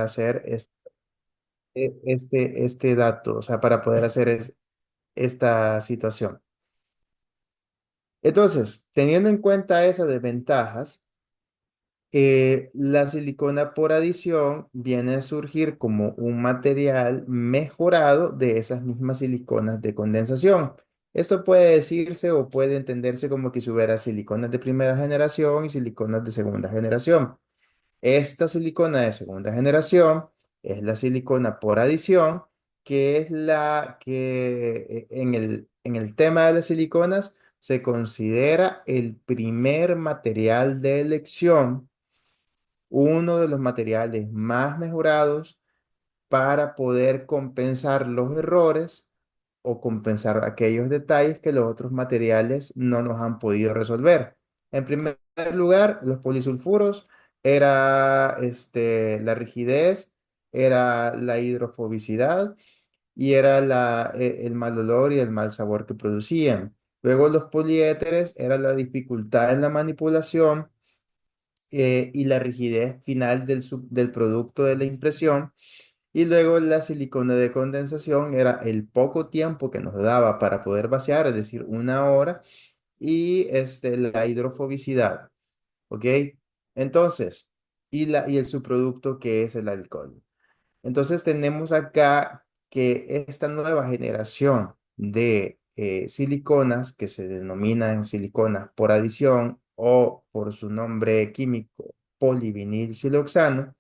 hacer este dato, o sea, para poder hacer esta situación. Entonces, teniendo en cuenta esas desventajas, la silicona por adición viene a surgir como un material mejorado de esas mismas siliconas de condensación. Esto puede decirse o puede entenderse como que si hubiera siliconas de primera generación y siliconas de segunda generación. Esta silicona de segunda generación es la silicona por adición, que es la que en el tema de las siliconas se considera el primer material de elección, uno de los materiales más mejorados para poder compensar los errores o compensar aquellos detalles que los otros materiales no nos han podido resolver. En primer lugar, los polisulfuros era la rigidez, era la hidrofobicidad y era el mal olor y el mal sabor que producían. Luego los poliéteres era la dificultad en la manipulación y la rigidez final del producto de la impresión. Y luego la silicona de condensación era el poco tiempo que nos daba para poder vaciar, es decir, una hora, y la hidrofobicidad, ¿ok? Entonces, y el subproducto que es el alcohol. Entonces tenemos acá que esta nueva generación de siliconas, que se denominan siliconas por adición o por su nombre químico polivinil siloxano,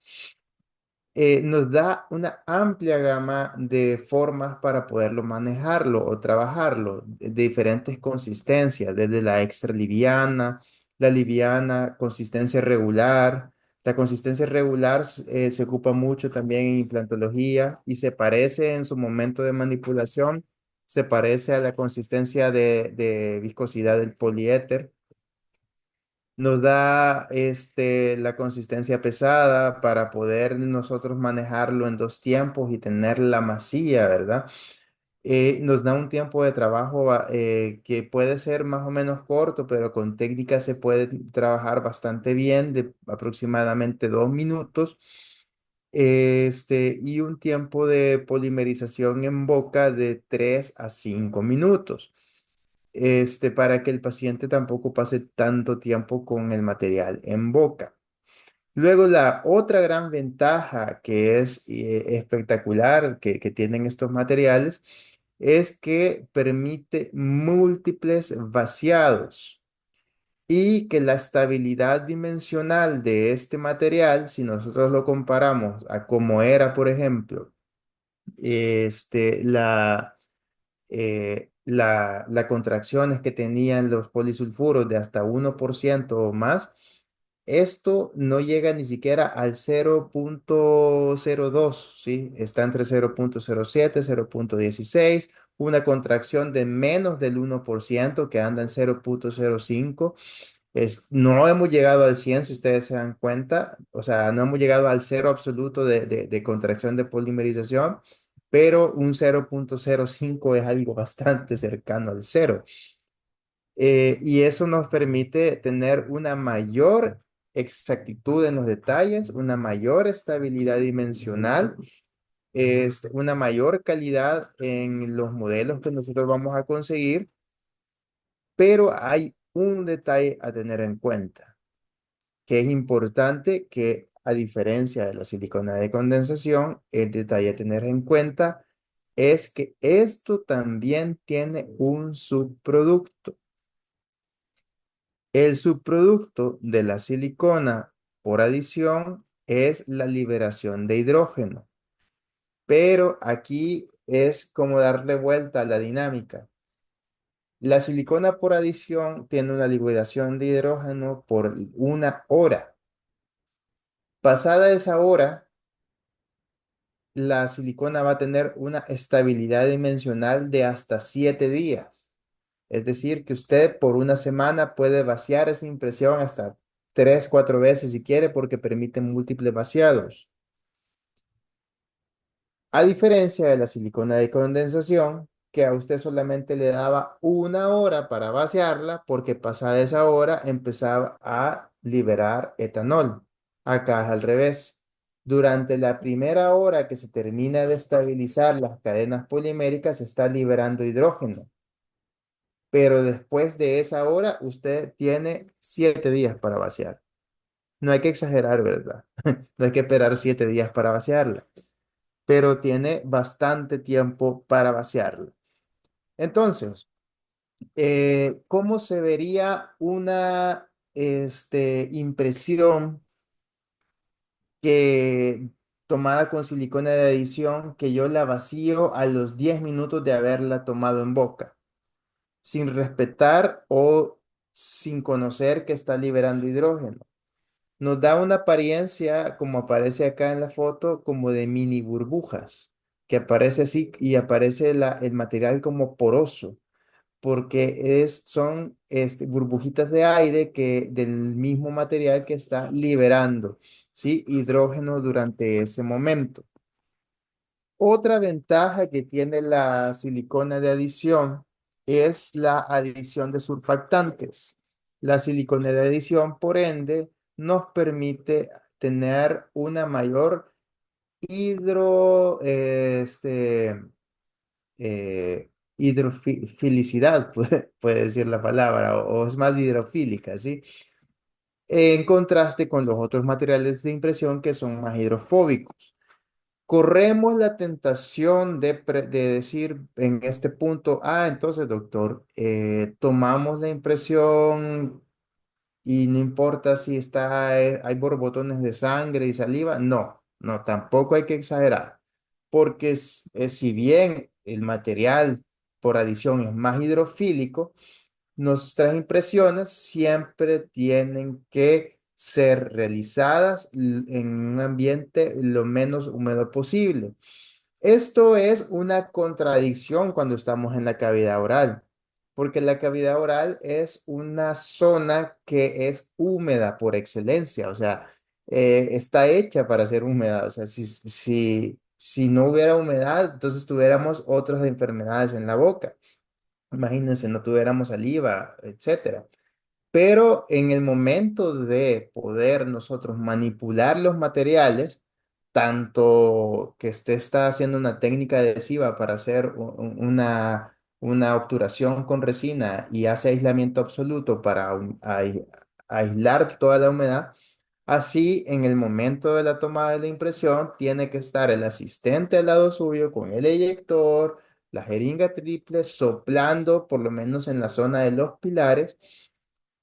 nos da una amplia gama de formas para poderlo manejarlo o trabajarlo, de diferentes consistencias, desde la extra liviana, la liviana, consistencia regular. La consistencia regular se ocupa mucho también en implantología y se parece en su momento de manipulación, se parece a la consistencia de viscosidad del poliéter. Nos da la consistencia pesada para poder nosotros manejarlo en dos tiempos y tener la masía, ¿verdad? Nos da un tiempo de trabajo que puede ser más o menos corto, pero con técnica se puede trabajar bastante bien, de aproximadamente 2 minutos. Y un tiempo de polimerización en boca de 3 a 5 minutos, para que el paciente tampoco pase tanto tiempo con el material en boca. Luego, la otra gran ventaja que es espectacular que tienen estos materiales es que permite múltiples vaciados y que la estabilidad dimensional de este material, si nosotros lo comparamos a como era, por ejemplo, la contracciones que tenían los polisulfuros de hasta 1% o más, esto no llega ni siquiera al 0,02, ¿sí? Está entre 0,07, 0,16, una contracción de menos del 1% que anda en 0,05. No hemos llegado al 100, si ustedes se dan cuenta, o sea, no hemos llegado al cero absoluto de contracción de polimerización, pero un 0,05 es algo bastante cercano al cero. Y eso nos permite tener una mayor exactitud en los detalles, una mayor estabilidad dimensional, una mayor calidad en los modelos que nosotros vamos a conseguir, pero hay un detalle a tener en cuenta, que es importante que a diferencia de la silicona de condensación, el detalle a tener en cuenta es que esto también tiene un subproducto. El subproducto de la silicona por adición es la liberación de hidrógeno, pero aquí es como darle vuelta a la dinámica. La silicona por adición tiene una liberación de hidrógeno por una hora. Pasada esa hora, la silicona va a tener una estabilidad dimensional de hasta 7 días. Es decir, que usted por una semana puede vaciar esa impresión hasta 3, 4 veces si quiere porque permite múltiples vaciados. A diferencia de la silicona de condensación, que a usted solamente le daba una hora para vaciarla porque pasada esa hora empezaba a liberar etanol. Acá es al revés. Durante la primera hora que se termina de estabilizar las cadenas poliméricas, se está liberando hidrógeno, pero después de esa hora, usted tiene 7 días para vaciar. No hay que exagerar, ¿verdad? No hay que esperar 7 días para vaciarla, pero tiene bastante tiempo para vaciarla. Entonces, ¿cómo se vería una impresión que tomada con silicona de adición que yo la vacío a los 10 minutos de haberla tomado en boca, sin respetar o sin conocer que está liberando hidrógeno? Nos da una apariencia, como aparece acá en la foto, como de mini burbujas, que aparece así y aparece el material como poroso, porque son burbujitas de aire del mismo material que está liberando, ¿sí? Hidrógeno durante ese momento. Otra ventaja que tiene la silicona de adición es la adición de surfactantes. La silicona de adición, por ende, nos permite tener una mayor hidro, hidrofilicidad, puede decir la palabra, o es más hidrofílica, ¿sí? En contraste con los otros materiales de impresión que son más hidrofóbicos. Corremos la tentación de decir en este punto, entonces, doctor, tomamos la impresión y no importa si hay borbotones de sangre y saliva. No, no, tampoco hay que exagerar, porque si bien el material por adición es más hidrofílico, nuestras impresiones siempre tienen que ser realizadas en un ambiente lo menos húmedo posible. Esto es una contradicción cuando estamos en la cavidad oral, porque la cavidad oral es una zona que es húmeda por excelencia, o sea, está hecha para ser húmeda, o sea, si no hubiera humedad, entonces tuviéramos otras enfermedades en la boca. Imagínense, no tuviéramos saliva, etcétera. Pero en el momento de poder nosotros manipular los materiales, tanto que usted está haciendo una técnica adhesiva para hacer una obturación con resina y hace aislamiento absoluto para aislar toda la humedad, así en el momento de la toma de la impresión tiene que estar el asistente al lado suyo con el eyector, la jeringa triple, soplando por lo menos en la zona de los pilares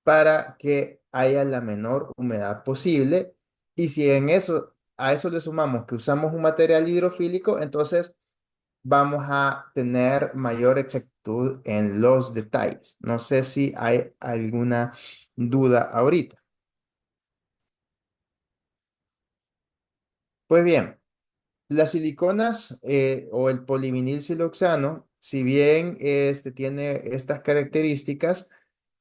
para que haya la menor humedad posible. Y si a eso le sumamos que usamos un material hidrofílico, entonces vamos a tener mayor exactitud en los detalles. No sé si hay alguna duda ahorita. Pues bien, las siliconas o el polivinil siloxano, si bien tiene estas características,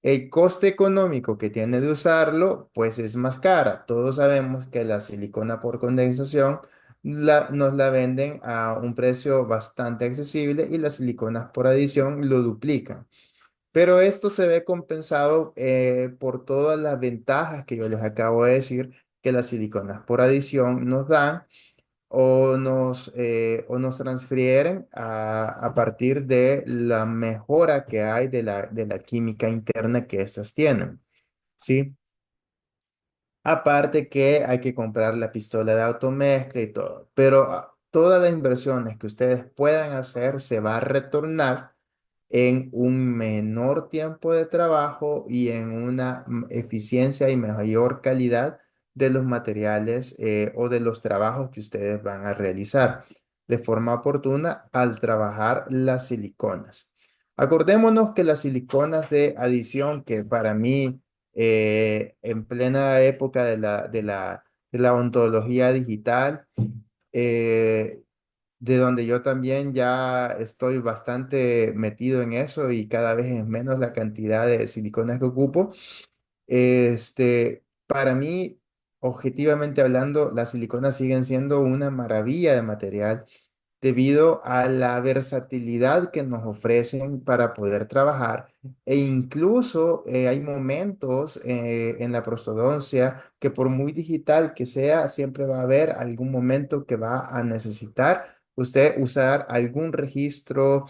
el coste económico que tiene de usarlo, pues es más cara. Todos sabemos que la silicona por condensación nos la venden a un precio bastante accesible y las siliconas por adición lo duplican. Pero esto se ve compensado por todas las ventajas que yo les acabo de decir que las siliconas por adición nos dan o nos transfieren a partir de la mejora que hay de la química interna que estas tienen, ¿sí? Aparte que hay que comprar la pistola de automezcla y todo, pero todas las inversiones que ustedes puedan hacer se va a retornar en un menor tiempo de trabajo y en una eficiencia y mayor calidad de los materiales o de los trabajos que ustedes van a realizar de forma oportuna al trabajar las siliconas. Acordémonos que las siliconas de adición, que para mí, en plena época de la ontología digital, eh, de donde yo también ya estoy bastante metido en eso y cada vez es menos la cantidad de siliconas que ocupo. Para mí, objetivamente hablando, las siliconas siguen siendo una maravilla de material debido a la versatilidad que nos ofrecen para poder trabajar. E incluso hay momentos en la prostodoncia que por muy digital que sea, siempre va a haber algún momento que va a necesitar usted usar algún registro,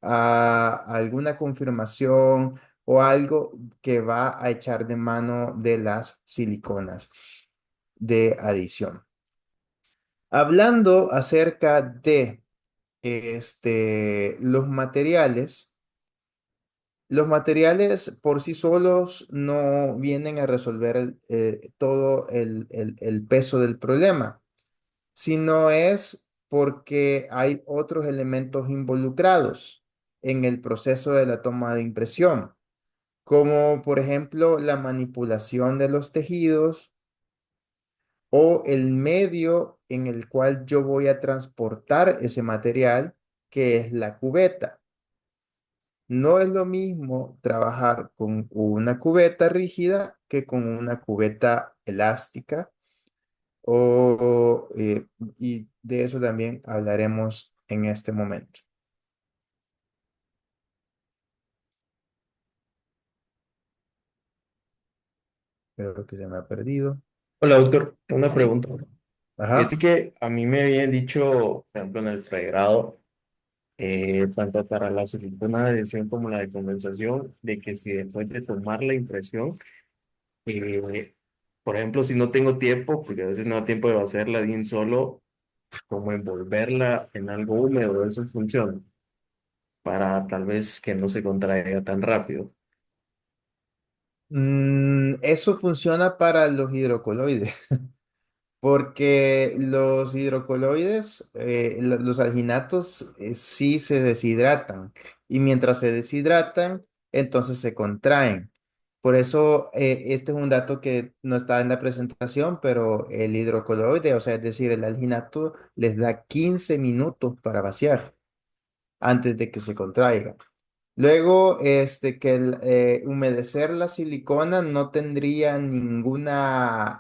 alguna confirmación o algo que va a echar de mano de las siliconas de adición. Hablando acerca de los materiales por sí solos no vienen a resolver todo el peso del problema, sino es porque hay otros elementos involucrados en el proceso de la toma de impresión, como por ejemplo la manipulación de los tejidos o el medio en el cual yo voy a transportar ese material, que es la cubeta. No es lo mismo trabajar con una cubeta rígida que con una cubeta elástica, y de eso también hablaremos en este momento. Creo que se me ha perdido. Hola, doctor. Una pregunta. Ajá. Fíjate que a mí me habían dicho, por ejemplo, en el pregrado, tanto para la solicitud de adhesión como la de condensación, de que si después de tomar la impresión, eh, por ejemplo, si no tengo tiempo, porque a veces no da tiempo de hacerla de un solo, como envolverla en algo húmedo, eso funciona, para tal vez que no se contraiga tan rápido. Eso funciona para los hidrocoloides. Porque los hidrocoloides, los alginatos, sí se deshidratan y mientras se deshidratan, entonces se contraen. Por eso, este es un dato que no está en la presentación, pero el hidrocoloide, o sea, es decir, el alginato, les da 15 minutos para vaciar antes de que se contraiga. Luego, humedecer la silicona no tendría ninguna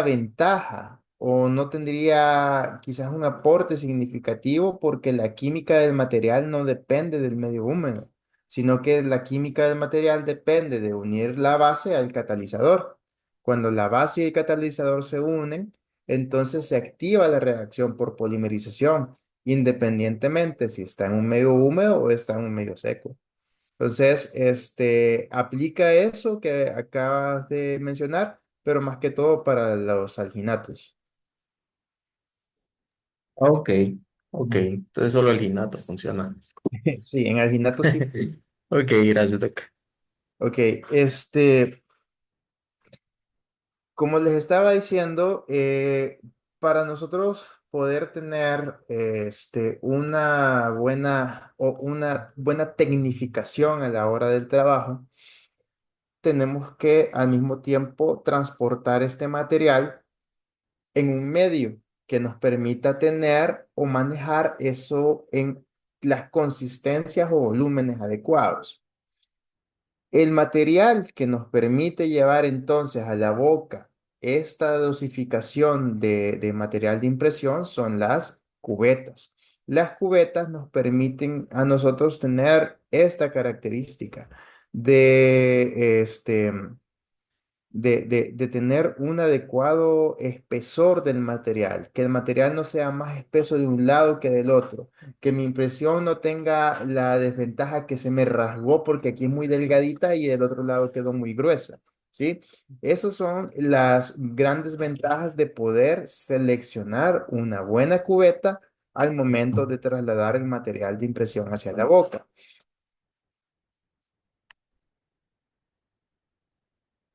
ventaja o no tendría quizás un aporte significativo porque la química del material no depende del medio húmedo, sino que la química del material depende de unir la base al catalizador. Cuando la base y el catalizador se unen, entonces se activa la reacción por polimerización, independientemente si está en un medio húmedo o está en un medio seco. Entonces, aplica eso que acabas de mencionar, pero más que todo para los alginatos. Ah, ok, ok. Mm. Entonces solo el ginato funciona. Sí, en alginatos sí. Ok, gracias, doc. Ok, como les estaba diciendo, para nosotros poder tener una buena tecnificación a la hora del trabajo, tenemos que al mismo tiempo transportar este material en un medio que nos permita tener o manejar eso en las consistencias o volúmenes adecuados. El material que nos permite llevar entonces a la boca esta dosificación de material de impresión son las cubetas. Las cubetas nos permiten a nosotros tener esta característica de de tener un adecuado espesor del material, que el material no sea más espeso de un lado que del otro, que mi impresión no tenga la desventaja que se me rasgó porque aquí es muy delgadita y del otro lado quedó muy gruesa, ¿sí? Esas son las grandes ventajas de poder seleccionar una buena cubeta al momento de trasladar el material de impresión hacia la boca.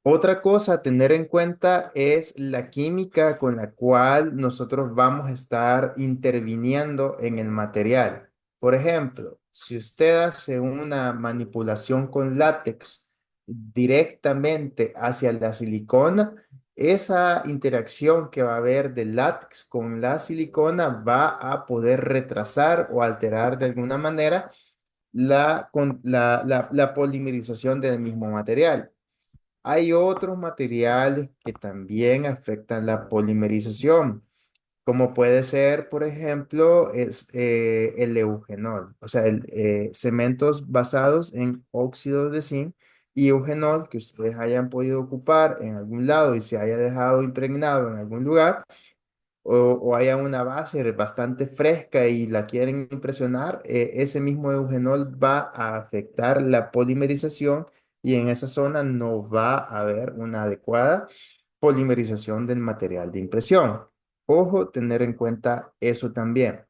Otra cosa a tener en cuenta es la química con la cual nosotros vamos a estar interviniendo en el material. Por ejemplo, si usted hace una manipulación con látex directamente hacia la silicona, esa interacción que va a haber del látex con la silicona va a poder retrasar o alterar de alguna manera la polimerización del mismo material. Hay otros materiales que también afectan la polimerización. como puede ser, por ejemplo, el eugenol, o sea, cementos basados en óxido de zinc y eugenol que ustedes hayan podido ocupar en algún lado y se haya dejado impregnado en algún lugar, o haya una base bastante fresca y la quieren impresionar, ese mismo eugenol va a afectar la polimerización y en esa zona no va a haber una adecuada polimerización del material de impresión. Ojo, tener en cuenta eso también.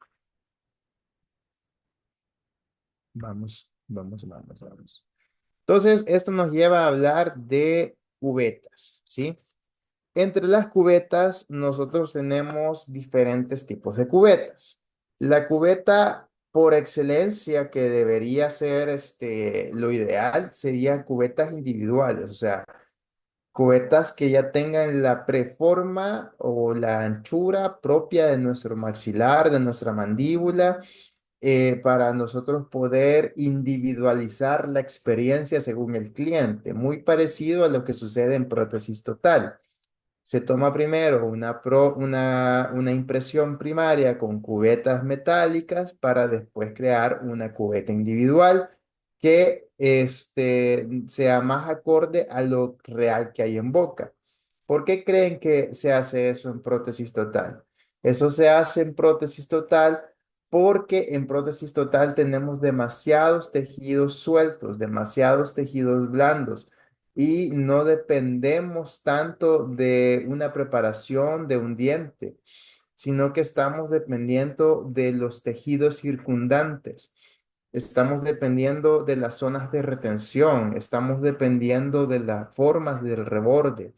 Vamos. Entonces, esto nos lleva a hablar de cubetas, ¿sí? Entre las cubetas, nosotros tenemos diferentes tipos de cubetas. La cubeta por excelencia que debería ser lo ideal sería cubetas individuales, o sea, cubetas que ya tengan la preforma o la anchura propia de nuestro maxilar, de nuestra mandíbula, para nosotros poder individualizar la experiencia según el cliente, muy parecido a lo que sucede en prótesis total. Se toma primero una impresión primaria con cubetas metálicas para después crear una cubeta individual que sea más acorde a lo real que hay en boca. ¿Por qué creen que se hace eso en prótesis total? Eso se hace en prótesis total porque en prótesis total tenemos demasiados tejidos sueltos, demasiados tejidos blandos y no dependemos tanto de una preparación de un diente, sino que estamos dependiendo de los tejidos circundantes. Estamos dependiendo de las zonas de retención, estamos dependiendo de las formas del reborde.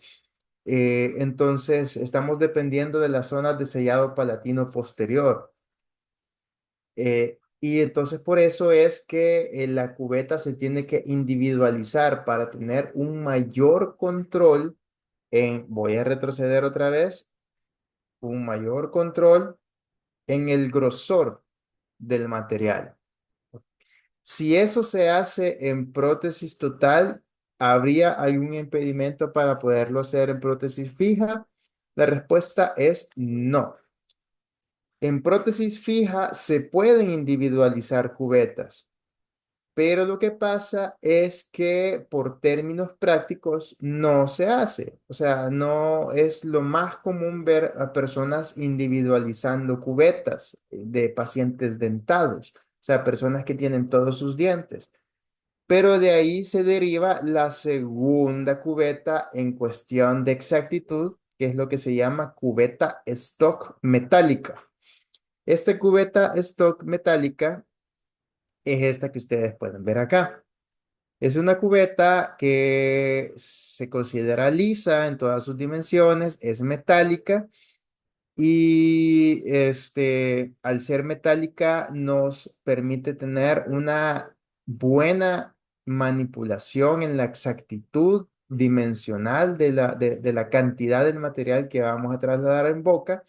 Entonces, estamos dependiendo de las zonas de sellado palatino posterior. Y entonces por eso es que la cubeta se tiene que individualizar para tener un mayor control voy a retroceder otra vez, un mayor control en el grosor del material. Si eso se hace en prótesis total, ¿habría algún impedimento para poderlo hacer en prótesis fija? La respuesta es no. En prótesis fija se pueden individualizar cubetas. Pero lo que pasa es que por términos prácticos no se hace. O sea, no es lo más común ver a personas individualizando cubetas de pacientes dentados. O sea, personas que tienen todos sus dientes. Pero de ahí se deriva la segunda cubeta en cuestión de exactitud, que es lo que se llama cubeta stock metálica. Esta cubeta stock metálica es esta que ustedes pueden ver acá. Es una cubeta que se considera lisa en todas sus dimensiones, es metálica y al ser metálica nos permite tener una buena manipulación en la exactitud dimensional de la cantidad del material que vamos a trasladar en boca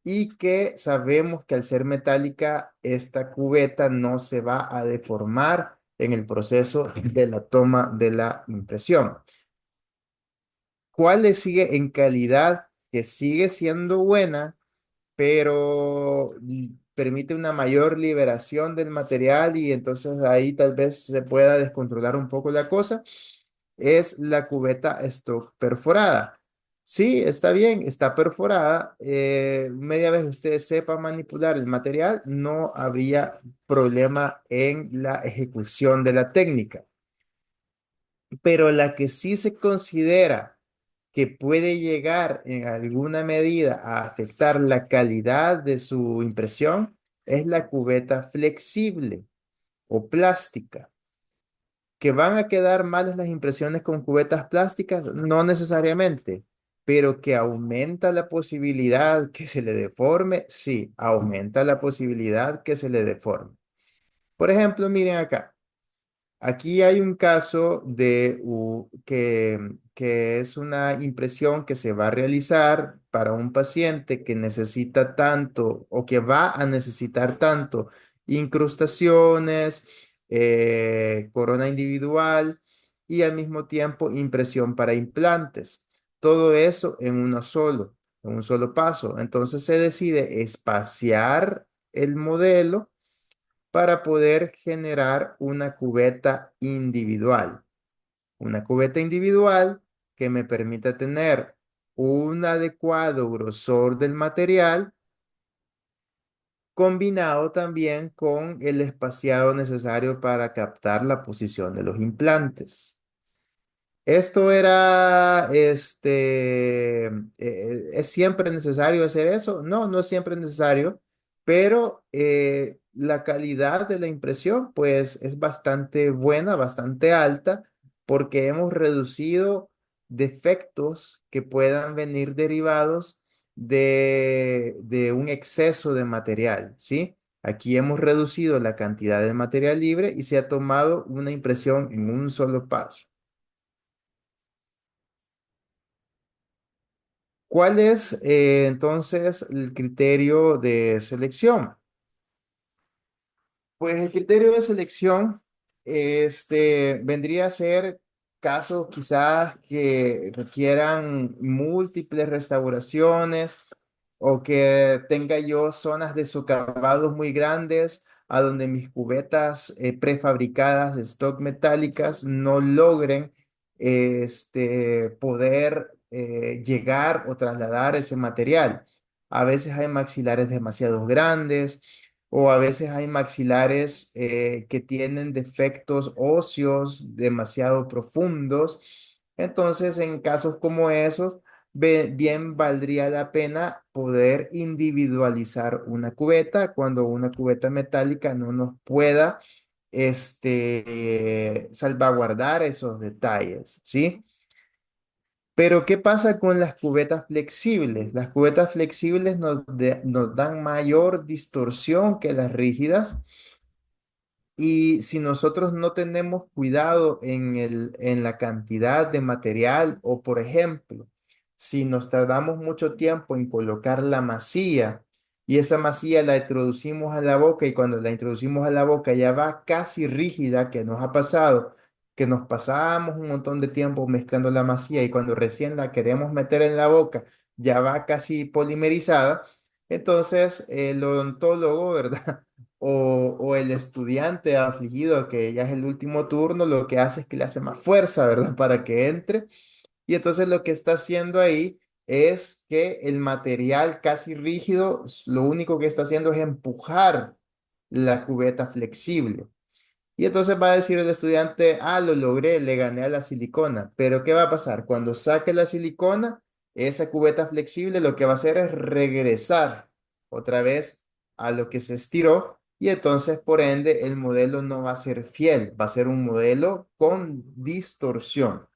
y que sabemos que al ser metálica, esta cubeta no se va a deformar en el proceso de la toma de la impresión. ¿Cuál le sigue en calidad? Que sigue siendo buena, pero permite una mayor liberación del material y entonces ahí tal vez se pueda descontrolar un poco la cosa, es la cubeta stock perforada. Sí, está bien, está perforada. Media vez usted sepa manipular el material, no habría problema en la ejecución de la técnica. Pero la que sí se considera que puede llegar en alguna medida a afectar la calidad de su impresión es la cubeta flexible o plástica. ¿Que van a quedar malas las impresiones con cubetas plásticas? No necesariamente, pero que aumenta la posibilidad que se le deforme, sí, aumenta la posibilidad que se le deforme. Por ejemplo, miren acá. Aquí hay un caso que es una impresión que se va a realizar para un paciente que necesita tanto o que va a necesitar tanto incrustaciones, corona individual y al mismo tiempo impresión para implantes. Todo eso en uno solo. en un solo paso. Entonces se decide espaciar el modelo para poder generar una cubeta individual. Una cubeta individual que me permita tener un adecuado grosor del material combinado también con el espaciado necesario para captar la posición de los implantes. Esto era, ¿es siempre necesario hacer eso? No, no es siempre necesario, pero la calidad de la impresión, pues, es bastante buena, bastante alta, porque hemos reducido defectos que puedan venir derivados de un exceso de material, ¿sí? Aquí hemos reducido la cantidad de material libre y se ha tomado una impresión en un solo paso. ¿Cuál es entonces el criterio de selección? Pues el criterio de selección vendría a ser casos quizás que requieran múltiples restauraciones o que tenga yo zonas de socavados muy grandes a donde mis cubetas prefabricadas de stock metálicas no logren poder llegar o trasladar ese material. A veces hay maxilares demasiado grandes o a veces hay maxilares que tienen defectos óseos demasiado profundos. Entonces, en casos como esos, bien valdría la pena poder individualizar una cubeta cuando una cubeta metálica no nos pueda salvaguardar esos detalles, ¿sí? Pero, ¿qué pasa con las cubetas flexibles? Las cubetas flexibles nos dan mayor distorsión que las rígidas y si nosotros no tenemos cuidado en la cantidad de material o, por ejemplo, si nos tardamos mucho tiempo en colocar la masilla y esa masilla la introducimos a la boca y cuando la introducimos a la boca ya va casi rígida, que nos ha pasado, que nos pasamos un montón de tiempo mezclando la masilla y cuando recién la queremos meter en la boca ya va casi polimerizada, entonces el odontólogo, ¿verdad? O el estudiante afligido que ya es el último turno, lo que hace es que le hace más fuerza, ¿verdad? Para que entre. Y entonces lo que está haciendo ahí es que el material casi rígido, lo único que está haciendo es empujar la cubeta flexible. Y entonces va a decir el estudiante, ah, lo logré, le gané a la silicona. Pero ¿qué va a pasar? Cuando saque la silicona, esa cubeta flexible lo que va a hacer es regresar otra vez a lo que se estiró y entonces por ende el modelo no va a ser fiel, va a ser un modelo con distorsión,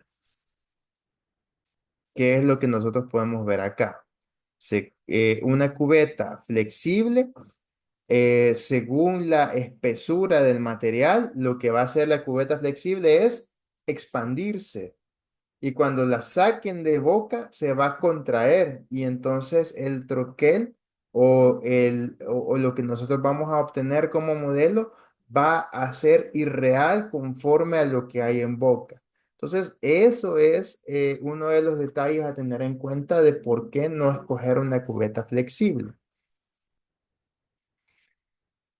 que es lo que nosotros podemos ver acá. Una cubeta flexible según la espesura del material, lo que va a hacer la cubeta flexible es expandirse. Y cuando la saquen de boca, se va a contraer. Y entonces el troquel o lo que nosotros vamos a obtener como modelo va a ser irreal conforme a lo que hay en boca. Entonces, eso es uno de los detalles a tener en cuenta de por qué no escoger una cubeta flexible.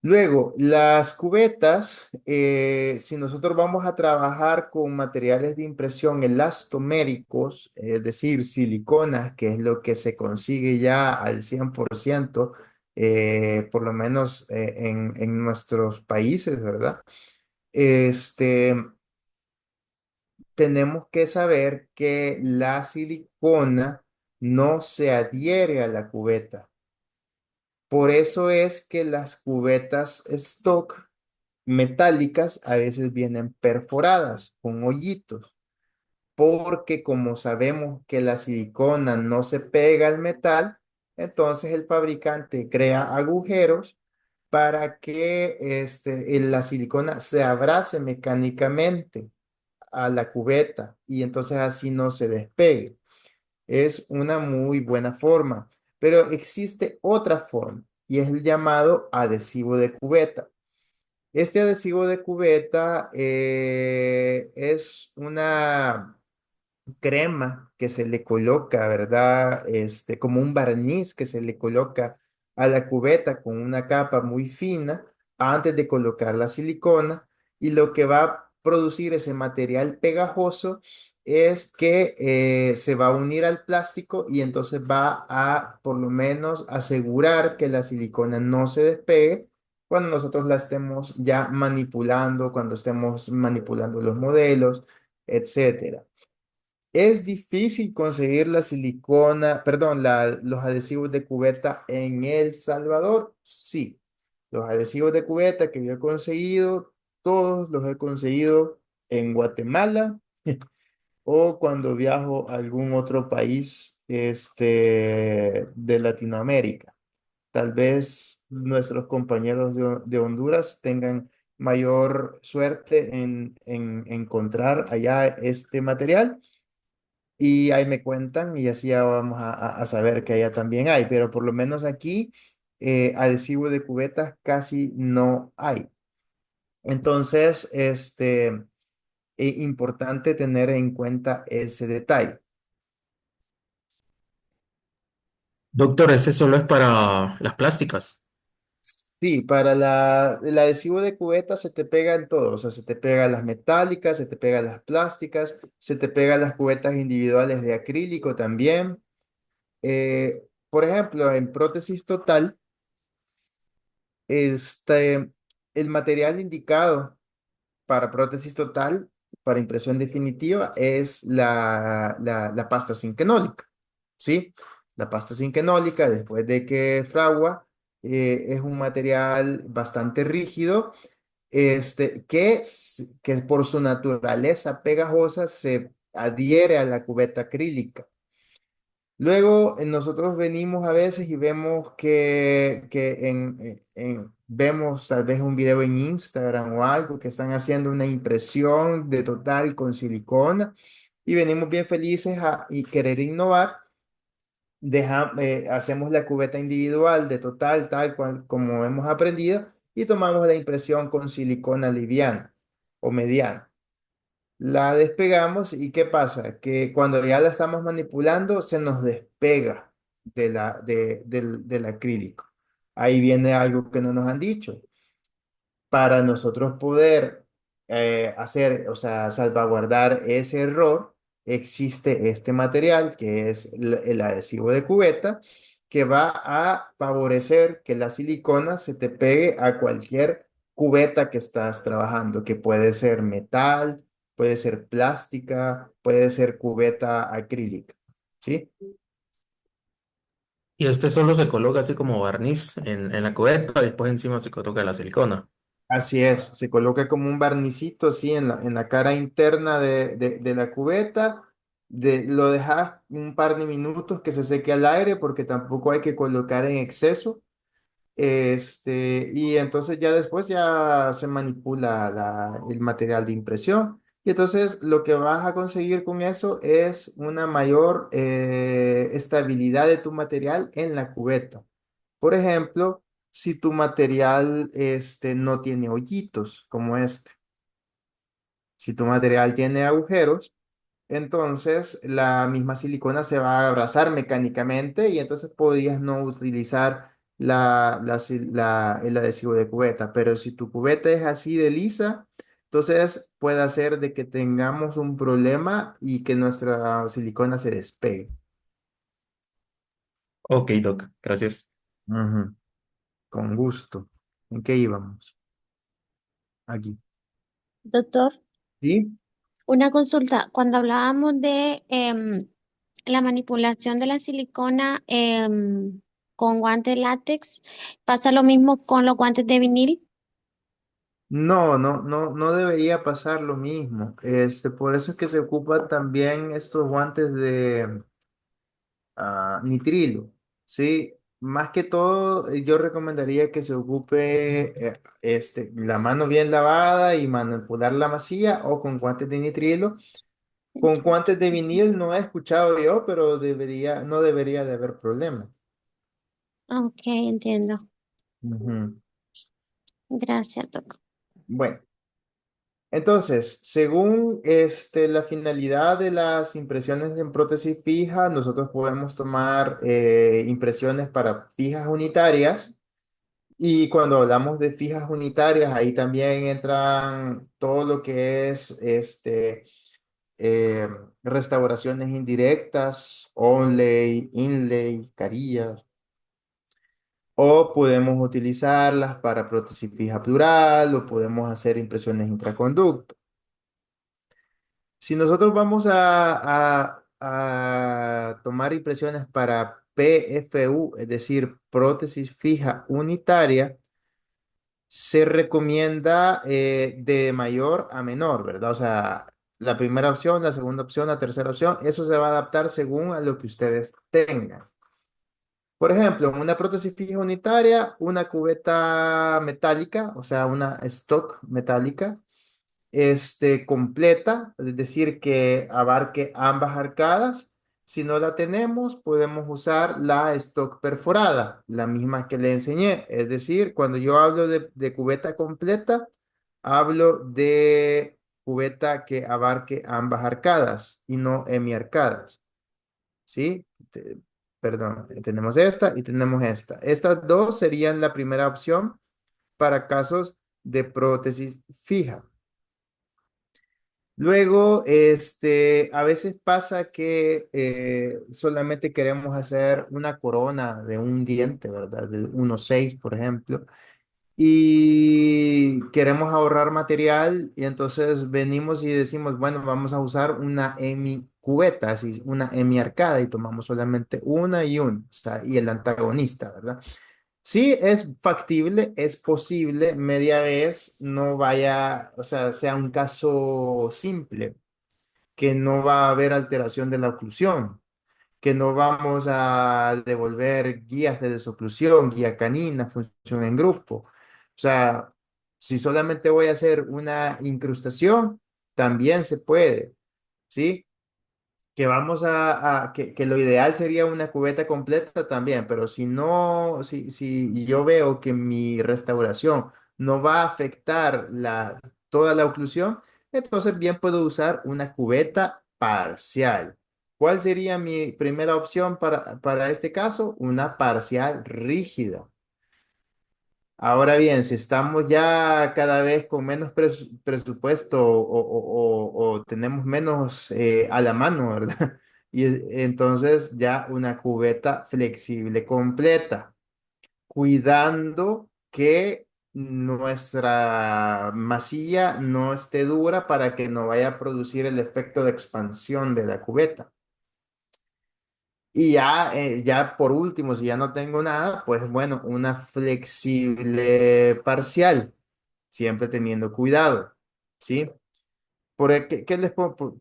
Luego, las cubetas, si nosotros vamos a trabajar con materiales de impresión elastoméricos, es decir, siliconas, que es lo que se consigue ya al 100%, por lo menos en nuestros países, ¿verdad? Este, tenemos que saber que la silicona no se adhiere a la cubeta. Por eso es que las cubetas stock metálicas a veces vienen perforadas con hoyitos, porque como sabemos que la silicona no se pega al metal, entonces el fabricante crea agujeros para que la silicona se abrace mecánicamente a la cubeta y entonces así no se despegue. Es una muy buena forma, pero existe otra forma y es el llamado adhesivo de cubeta. Este adhesivo de cubeta es una, crema que se le coloca, ¿verdad? Como un barniz que se le coloca a la cubeta con una capa muy fina antes de colocar la silicona y lo que va a producir ese material pegajoso es que se va a unir al plástico y entonces va a por lo menos asegurar que la silicona no se despegue cuando nosotros la estemos ya manipulando, cuando estemos manipulando los modelos, etcétera. ¿Es difícil conseguir la silicona, perdón, los adhesivos de cubeta en El Salvador? Sí. Los adhesivos de cubeta que yo he conseguido, todos los he conseguido en Guatemala o cuando viajo a algún otro país de Latinoamérica. Tal vez nuestros compañeros de Honduras tengan mayor suerte en encontrar allá este material y ahí me cuentan y así ya vamos a saber que allá también hay, pero por lo menos aquí adhesivo de cubetas casi no hay. Entonces, importante tener en cuenta ese detalle. Doctor, ese solo es para las plásticas. Sí, para el adhesivo de cubeta se te pega en todo, o sea, se te pega las metálicas, se te pega las plásticas, se te pega las cubetas individuales de acrílico también. Por ejemplo, en prótesis total, Este, el material indicado para prótesis total, para impresión definitiva, es la pasta zinquenólica, ¿sí? La pasta zinquenólica, después de que fragua, es un material bastante rígido, que por su naturaleza pegajosa se adhiere a la cubeta acrílica. Luego nosotros venimos a veces y vemos vemos tal vez un video en Instagram o algo que están haciendo una impresión de total con silicona y venimos bien felices y querer innovar. Hacemos la cubeta individual de total, tal cual como hemos aprendido y tomamos la impresión con silicona liviana o mediana. La despegamos y ¿qué pasa? Que cuando ya la estamos manipulando se nos despega del acrílico. Ahí viene algo que no nos han dicho para nosotros poder hacer, o sea, salvaguardar ese error, existe este material que es el adhesivo de cubeta, que va a favorecer que la silicona se te pegue a cualquier cubeta que estás trabajando, que puede ser metal, puede ser plástica, puede ser cubeta acrílica, ¿sí? Y este solo se coloca así como barniz en la cubeta, y después encima se coloca la silicona. Así es, se coloca como un barnicito así en la cara interna de la cubeta, lo dejas un par de minutos que se seque al aire porque tampoco hay que colocar en exceso. Y entonces ya después ya se manipula el material de impresión. Y entonces lo que vas a conseguir con eso es una mayor estabilidad de tu material en la cubeta. Por ejemplo, si tu material no tiene hoyitos como este, si tu material tiene agujeros, entonces la misma silicona se va a abrazar mecánicamente y entonces podrías no utilizar el adhesivo de cubeta. Pero si tu cubeta es así de lisa, entonces puede hacer de que tengamos un problema y que nuestra silicona se despegue. Ok, doc, gracias. Ujú. Con gusto. ¿En qué íbamos? Aquí. Doctor, ¿Sí? una consulta. Cuando hablábamos de la manipulación de la silicona con guantes látex, ¿pasa lo mismo con los guantes de vinil? No debería pasar lo mismo. Por eso es que se ocupan también estos guantes de nitrilo, ¿sí? Más que todo, yo recomendaría que se ocupe la mano bien lavada y manipular la masilla o con guantes de nitrilo. Con guantes de vinil no he escuchado yo, pero no debería de haber problema. Ok, entiendo. Ujú. Gracias, doctor. Bueno. Entonces, según la finalidad de las impresiones en prótesis fija, nosotros podemos tomar impresiones para fijas unitarias. Y cuando hablamos de fijas unitarias, ahí también entran todo lo que es eh, restauraciones indirectas, onlay, inlay, carillas. O podemos utilizarlas para prótesis fija plural o podemos hacer impresiones intraconducto. Si nosotros vamos a tomar impresiones para PFU, es decir, prótesis fija unitaria, se recomienda de mayor a menor, ¿verdad? O sea, la primera opción, la segunda opción, la tercera opción, eso se va a adaptar según a lo que ustedes tengan. Por ejemplo, en una prótesis fija unitaria, una cubeta metálica, o sea, una stock metálica, completa, es decir, que abarque ambas arcadas. Si no la tenemos, podemos usar la stock perforada, la misma que le enseñé. Es decir, cuando yo hablo de cubeta completa, hablo de cubeta que abarque ambas arcadas y no hemiarcadas. ¿Sí? Perdón, tenemos esta y tenemos esta. Estas dos serían la primera opción para casos de prótesis fija. Luego, a veces pasa que solamente queremos hacer una corona de un diente, ¿verdad? De 1,6, por ejemplo, y queremos ahorrar material y entonces venimos y decimos, bueno, vamos a usar una hemi cubeta, así, una hemi arcada y tomamos solamente una y una, o sea, y el antagonista, ¿verdad? Sí, es factible, es posible, media vez no vaya, o sea, sea un caso simple, que no va a haber alteración de la oclusión, que no vamos a devolver guías de desoclusión, guía canina, función en grupo. O sea, si solamente voy a hacer una incrustación, también se puede, ¿sí? Que vamos que lo ideal sería una cubeta completa también, pero si no, si yo veo que mi restauración no va a afectar toda la oclusión, entonces bien puedo usar una cubeta parcial. ¿Cuál sería mi primera opción para este caso? Una parcial rígida. Ahora bien, si estamos ya cada vez con menos presupuesto o tenemos menos a la mano, ¿verdad? Y entonces ya una cubeta flexible completa, cuidando que nuestra masilla no esté dura para que no vaya a producir el efecto de expansión de la cubeta. Y ya por último, si ya no tengo nada, pues bueno, una flexible parcial, siempre teniendo cuidado, ¿sí?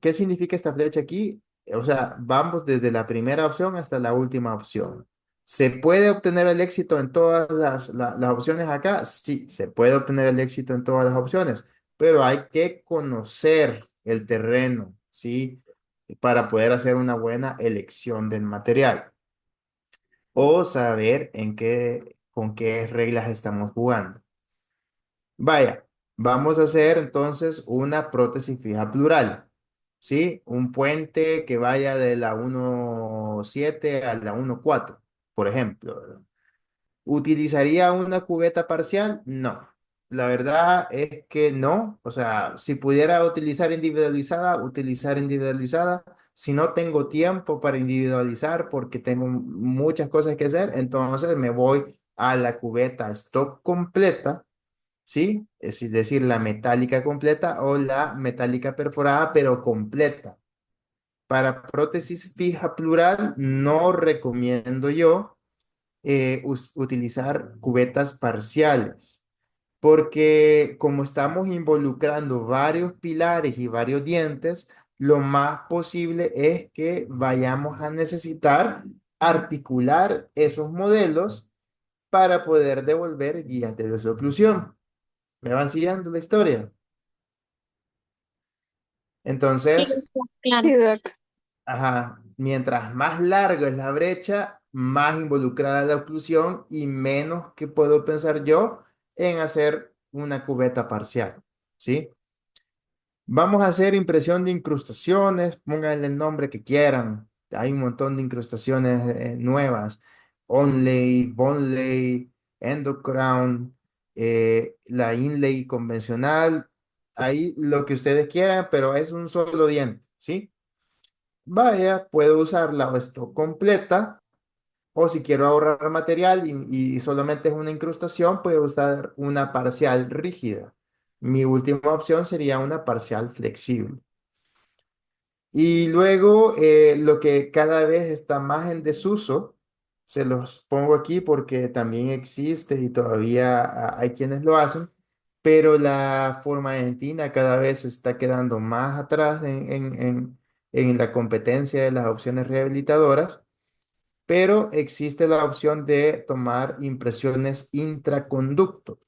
¿Qué significa esta flecha aquí? O sea, vamos desde la primera opción hasta la última opción. ¿Se puede obtener el éxito en todas las opciones acá? Sí, se puede obtener el éxito en todas las opciones, pero hay que conocer el terreno, ¿sí? Para poder hacer una buena elección del material o saber con qué reglas estamos jugando. Vaya, vamos a hacer entonces una prótesis fija plural, ¿sí? Un puente que vaya de la 1,7 a la 1,4, por ejemplo, ¿verdad? ¿Utilizaría una cubeta parcial? No. La verdad es que no. O sea, si pudiera utilizar individualizada. Si no tengo tiempo para individualizar porque tengo muchas cosas que hacer, entonces me voy a la cubeta stock completa, ¿sí? Es decir, la metálica completa o la metálica perforada, pero completa. Para prótesis fija plural, no recomiendo yo utilizar cubetas parciales, porque como estamos involucrando varios pilares y varios dientes, lo más posible es que vayamos a necesitar articular esos modelos para poder devolver guías de desoclusión. ¿Me van siguiendo la historia? Sí, Entonces, claro. Sí, Doc. ajá, mientras más larga es la brecha, más involucrada la oclusión y menos que puedo pensar yo en hacer una cubeta parcial, ¿sí? Vamos a hacer impresión de incrustaciones, pónganle el nombre que quieran. Hay un montón de incrustaciones nuevas. Onlay, Bonlay, Endocrown, la inlay convencional. Ahí lo que ustedes quieran, pero es un solo diente, ¿sí? Vaya, puedo usarla o esto completa, o si quiero ahorrar material y solamente es una incrustación, puedo usar una parcial rígida. Mi última opción sería una parcial flexible. Y luego lo que cada vez está más en desuso, se los pongo aquí porque también existe y todavía hay quienes lo hacen, pero la forma argentina cada vez se está quedando más atrás en la competencia de las opciones rehabilitadoras, pero existe la opción de tomar impresiones intraconducto,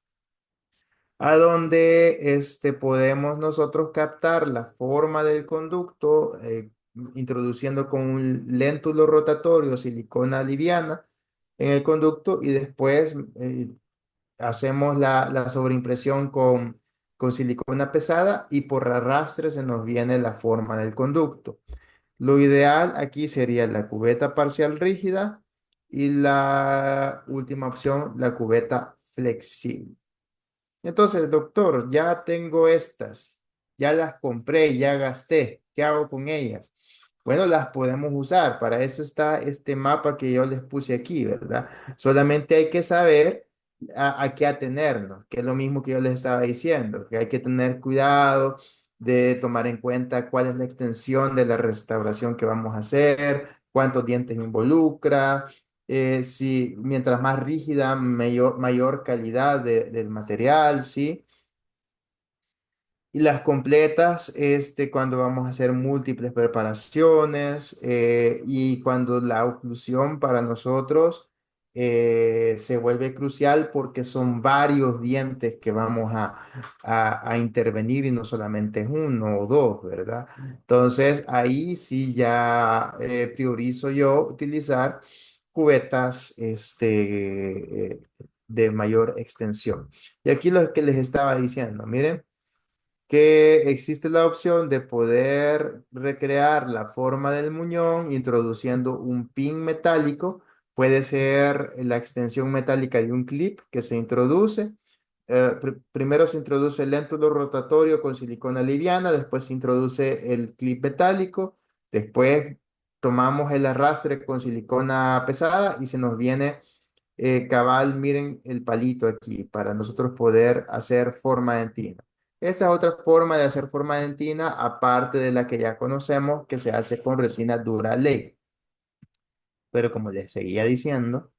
a donde podemos nosotros captar la forma del conducto, introduciendo con un léntulo rotatorio silicona liviana en el conducto y después hacemos la sobreimpresión con silicona pesada y por arrastre se nos viene la forma del conducto. Lo ideal aquí sería la cubeta parcial rígida y la última opción, la cubeta flexible. Entonces, doctor, ya tengo estas, ya las compré, ya gasté. ¿Qué hago con ellas? Bueno, las podemos usar. Para eso está este mapa que yo les puse aquí, ¿verdad? Solamente hay que saber a qué atenernos, que es lo mismo que yo les estaba diciendo, que hay que tener cuidado de tomar en cuenta cuál es la extensión de la restauración que vamos a hacer, cuántos dientes involucra, si mientras más rígida, mayor calidad del material, ¿sí? Y las completas, cuando vamos a hacer múltiples preparaciones y cuando la oclusión para nosotros se vuelve crucial porque son varios dientes que vamos a intervenir y no solamente es uno o dos, ¿verdad? Entonces ahí sí ya priorizo yo utilizar cubetas de mayor extensión. Y aquí lo que les estaba diciendo, miren que existe la opción de poder recrear la forma del muñón introduciendo un pin metálico. Puede ser la extensión metálica de un clip que se introduce. Primero se introduce el léntulo rotatorio con silicona liviana, después se introduce el clip metálico, después tomamos el arrastre con silicona pesada y se nos viene cabal, miren el palito aquí para nosotros poder hacer forma dentina. Esa es otra forma de hacer forma dentina, aparte de la que ya conocemos, que se hace con resina Duralake. Pero como les seguía diciendo,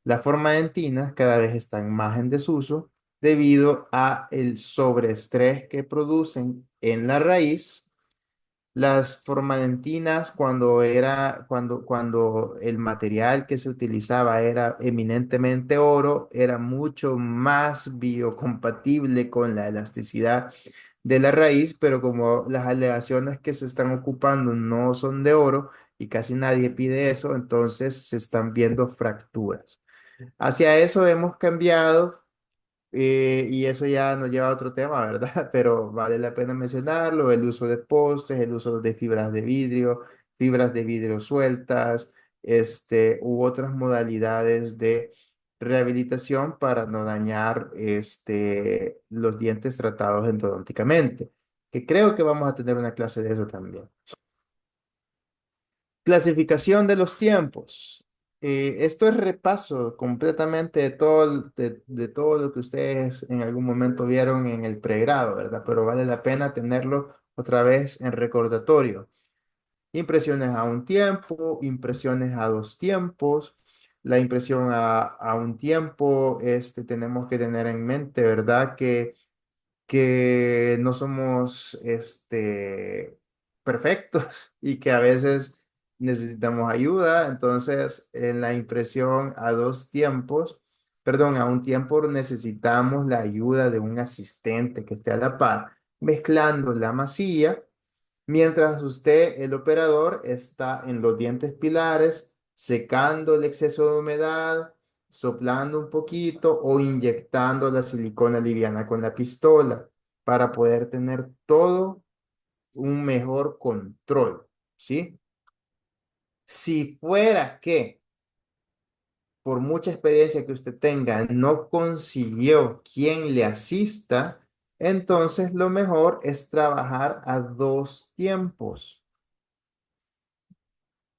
las formas dentinas cada vez están más en desuso debido a el sobreestrés que producen en la raíz. Las formadentinas, cuando el material que se utilizaba era eminentemente oro, era mucho más biocompatible con la elasticidad de la raíz, pero como las aleaciones que se están ocupando no son de oro y casi nadie pide eso, entonces se están viendo fracturas. Hacia eso hemos cambiado y eso ya nos lleva a otro tema, ¿verdad? Pero vale la pena mencionarlo, el uso de postes, el uso de fibras de vidrio sueltas, u otras modalidades de rehabilitación para no dañar, los dientes tratados endodonticamente, que creo que vamos a tener una clase de eso también. Clasificación de los tiempos. Esto es repaso completamente de todo lo que ustedes en algún momento vieron en el pregrado, ¿verdad? Pero vale la pena tenerlo otra vez en recordatorio. Impresiones a un tiempo, impresiones a dos tiempos. La impresión a un tiempo, tenemos que tener en mente, ¿verdad? Que no somos perfectos y que a veces necesitamos ayuda. Entonces, en la impresión a dos tiempos, perdón, a un tiempo necesitamos la ayuda de un asistente que esté a la par, mezclando la masilla, mientras usted, el operador, está en los dientes pilares, secando el exceso de humedad, soplando un poquito o inyectando la silicona liviana con la pistola. para poder tener todo un mejor control, ¿sí? Si fuera que por mucha experiencia que usted tenga, no consiguió quien le asista, entonces lo mejor es trabajar a dos tiempos,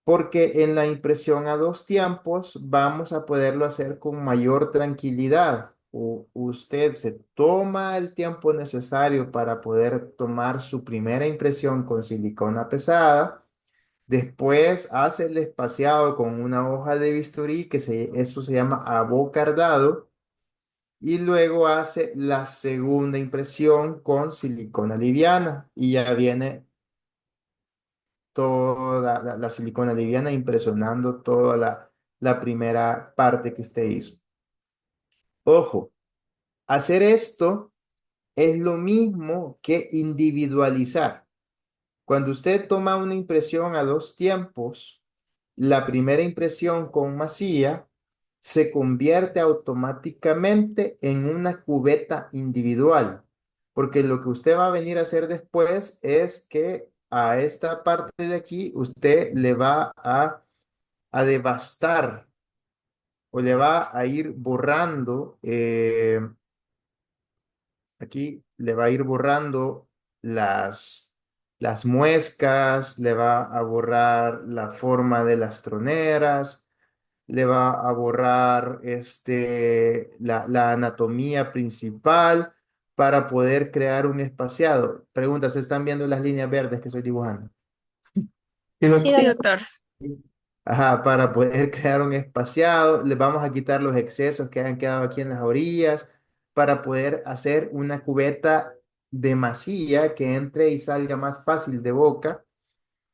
porque en la impresión a dos tiempos vamos a poderlo hacer con mayor tranquilidad. Usted se toma el tiempo necesario para poder tomar su primera impresión con silicona pesada. Después hace el espaciado con una hoja de bisturí, eso se llama abocardado, y luego hace la segunda impresión con silicona liviana y ya viene toda la silicona liviana impresionando toda la primera parte que usted hizo. Ojo, hacer esto es lo mismo que individualizar. Cuando usted toma una impresión a dos tiempos, la primera impresión con masilla se convierte automáticamente en una cubeta individual, porque lo que usted va a venir a hacer después es que a esta parte de aquí usted le va a devastar o le va a ir borrando, aquí le va a ir borrando las muescas, le va a borrar la forma de las troneras, le va a borrar la anatomía principal para poder crear un espaciado. Pregunta, ¿se están viendo las líneas verdes que estoy dibujando? Sí, Sí, doctor. Sí, doctor. doctor. Ajá, para poder crear un espaciado, le vamos a quitar los excesos que han quedado aquí en las orillas, para poder hacer una cubeta de masilla que entre y salga más fácil de boca.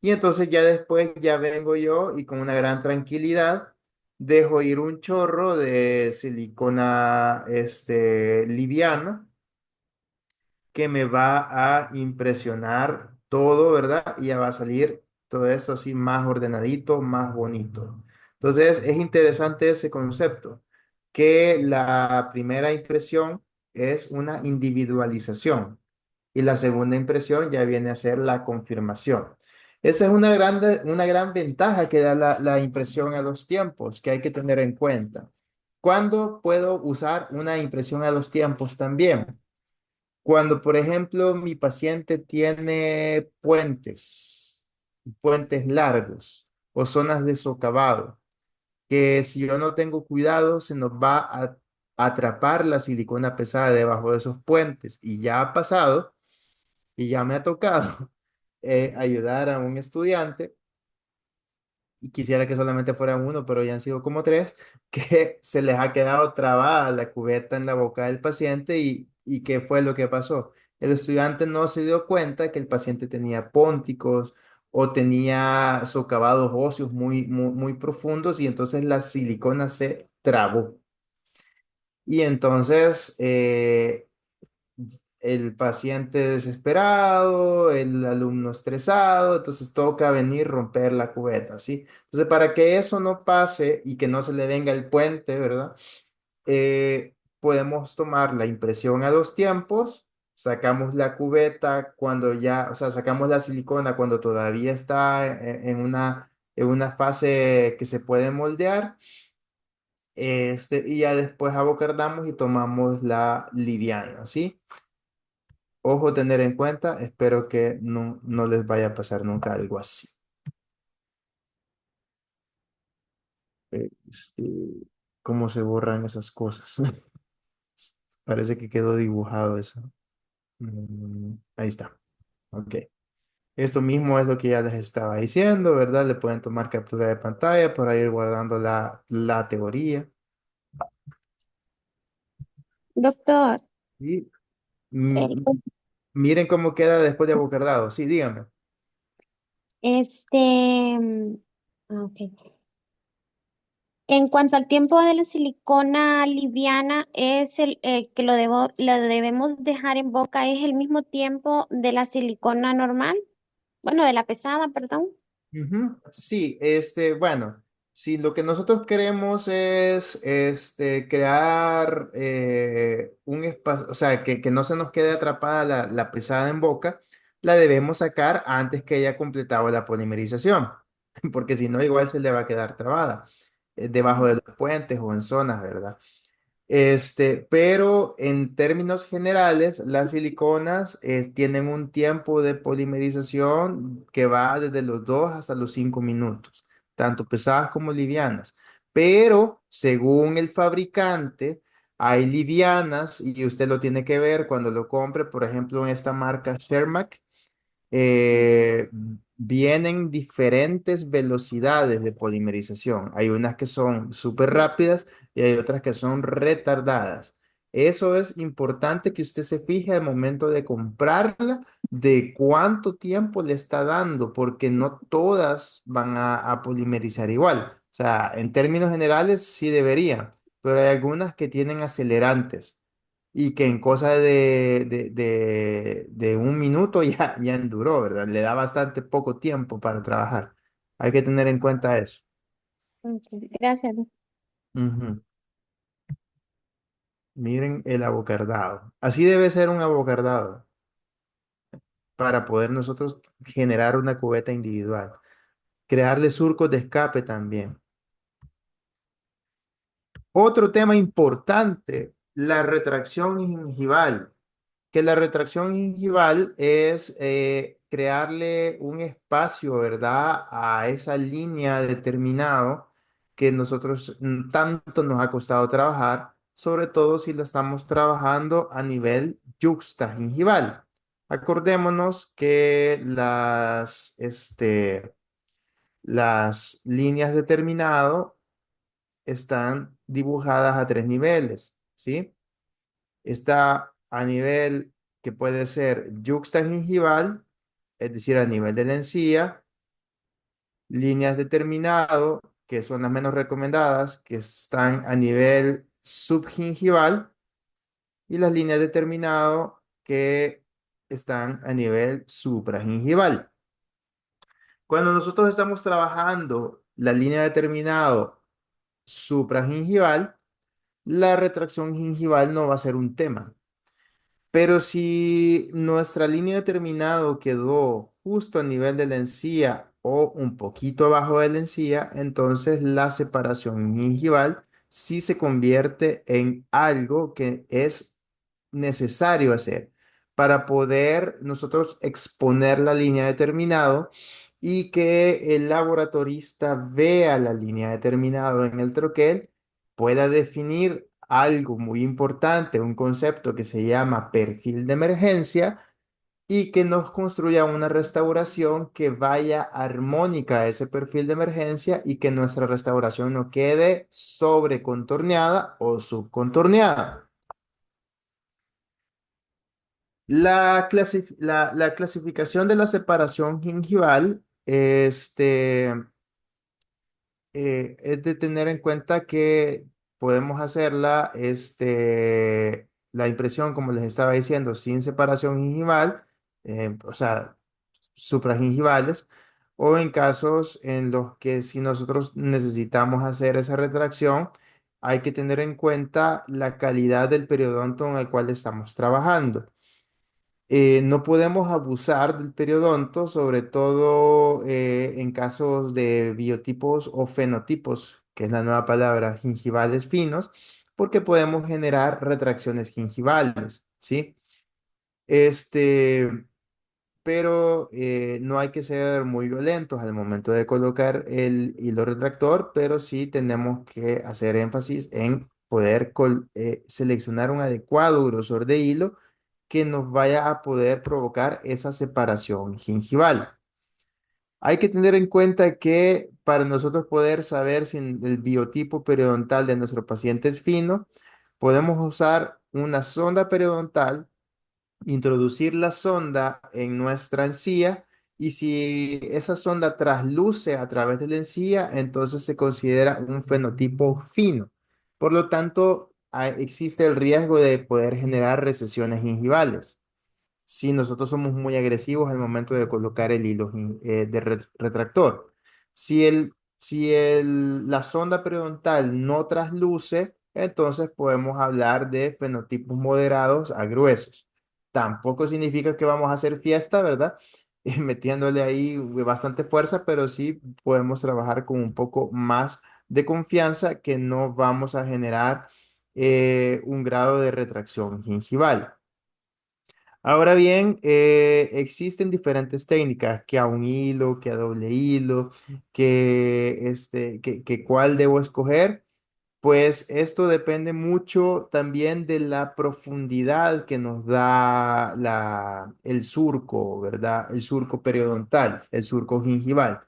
Y entonces ya después ya vengo yo y con una gran tranquilidad dejo ir un chorro de silicona liviana que me va a impresionar todo, ¿verdad? Y ya va a salir todo esto así más ordenadito, más bonito. Entonces es interesante ese concepto, que la primera impresión es una individualización y la segunda impresión ya viene a ser la confirmación. Esa es una gran ventaja que da la impresión a dos tiempos que hay que tener en cuenta. ¿Cuándo puedo usar una impresión a dos tiempos también? Cuando, por ejemplo, mi paciente tiene puentes largos o zonas de socavado, que si yo no tengo cuidado, se nos va a atrapar la silicona pesada debajo de esos puentes. Y ya ha pasado, y ya me ha tocado ayudar a un estudiante y quisiera que solamente fuera uno, pero ya han sido como tres, que se les ha quedado trabada la cubeta en la boca del paciente y ¿qué fue lo que pasó? El estudiante no se dio cuenta que el paciente tenía pónticos o tenía socavados óseos muy profundos y entonces la silicona se trabó. Y entonces el paciente desesperado, el alumno estresado, entonces toca venir romper la cubeta, ¿sí? Entonces, para que eso no pase y que no se le venga el puente, ¿verdad? Podemos tomar la impresión a dos tiempos, sacamos la cubeta cuando ya, o sea, sacamos la silicona cuando todavía está en una fase que se puede moldear, y ya después abocardamos y tomamos la liviana, ¿sí? Ojo, tener en cuenta, espero que no les vaya a pasar nunca algo así. Este, ¿Cómo se borran esas cosas? Parece que quedó dibujado eso. Ahí está. Ok. Esto mismo es lo que ya les estaba diciendo, ¿verdad? Le pueden tomar captura de pantalla para ir guardando la teoría. Doctor, Y eh, miren cómo queda después de abocardado. Sí, díganme. este, mm, ok. En cuanto al tiempo de la silicona liviana, es el que lo debemos dejar en boca, es el mismo tiempo de la silicona normal, bueno, de la pesada, perdón. Ujú. Sí, bueno. Si lo que nosotros queremos es crear un espacio, o sea, que no se nos quede atrapada la pesada en boca, la debemos sacar antes que haya completado la polimerización, porque si no, igual se le va a quedar trabada debajo de los puentes o en zonas, ¿verdad? Pero en términos generales, las siliconas tienen un tiempo de polimerización que va desde los 2 hasta los 5 minutos, tanto pesadas como livianas. Pero según el fabricante, hay livianas y usted lo tiene que ver cuando lo compre, por ejemplo, en esta marca Shermack eh, vienen diferentes velocidades de polimerización. Hay unas que son súper rápidas y hay otras que son retardadas. Eso es importante que usted se fije al momento de comprarla, de cuánto tiempo le está dando, porque no todas van a polimerizar igual. O sea, en términos generales sí deberían, pero hay algunas que tienen acelerantes y que en cosa de un minuto ya enduró, ¿verdad? Le da bastante poco tiempo para trabajar. Hay que tener en cuenta eso. Ok, gracias. Ujú. Miren el abocardado. Así debe ser un abocardado para poder nosotros generar una cubeta individual. Crearle surcos de escape también. Otro tema importante, la retracción gingival. Que la retracción gingival es crearle un espacio, ¿verdad? A esa línea determinado que nosotros tanto nos ha costado trabajar, sobre todo si la estamos trabajando a nivel yuxtagingival. Acordémonos que las líneas determinado están dibujadas a 3 niveles, ¿sí? Está a nivel que puede ser yuxtagingival, es decir, a nivel de la encía, líneas de terminado, que son las menos recomendadas, que están a nivel subgingival, y las líneas de terminado que están a nivel supragingival. Cuando nosotros estamos trabajando la línea de terminado supragingival, la retracción gingival no va a ser un tema. Pero si nuestra línea de terminado quedó justo a nivel de la encía o un poquito abajo de la encía, entonces la separación gingival sí se convierte en algo que es necesario hacer para poder nosotros exponer la línea de terminado y que el laboratorista vea la línea de terminado en el troquel, pueda definir algo muy importante, un concepto que se llama perfil de emergencia y que nos construya una restauración que vaya armónica a ese perfil de emergencia y que nuestra restauración no quede sobrecontorneada o subcontorneada. La clasificación de la separación gingival, es de tener en cuenta que podemos hacerla, la impresión, como les estaba diciendo, sin separación gingival, o sea, supragingivales, o en casos en los que si nosotros necesitamos hacer esa retracción, hay que tener en cuenta la calidad del periodonto en el cual estamos trabajando. No podemos abusar del periodonto, sobre todo en casos de biotipos o fenotipos, que es la nueva palabra, gingivales finos, porque podemos generar retracciones gingivales, ¿sí? Este, pero no hay que ser muy violentos al momento de colocar el hilo retractor, pero sí tenemos que hacer énfasis en poder seleccionar un adecuado grosor de hilo que nos vaya a poder provocar esa separación gingival. Hay que tener en cuenta que para nosotros poder saber si el biotipo periodontal de nuestro paciente es fino, podemos usar una sonda periodontal, introducir la sonda en nuestra encía y si esa sonda trasluce a través de la encía, entonces se considera un fenotipo fino. Por lo tanto, existe el riesgo de poder generar recesiones gingivales si nosotros somos muy agresivos al momento de colocar el hilo retractor. Si Si la sonda periodontal no trasluce, entonces podemos hablar de fenotipos moderados a gruesos. Tampoco significa que vamos a hacer fiesta, ¿verdad? Metiéndole ahí bastante fuerza, pero sí podemos trabajar con un poco más de confianza que no vamos a generar un grado de retracción gingival. Ahora bien, existen diferentes técnicas, que a un hilo, que a doble hilo, que cuál debo escoger. Pues esto depende mucho también de la profundidad que nos da el surco, ¿verdad? El surco periodontal, el surco gingival.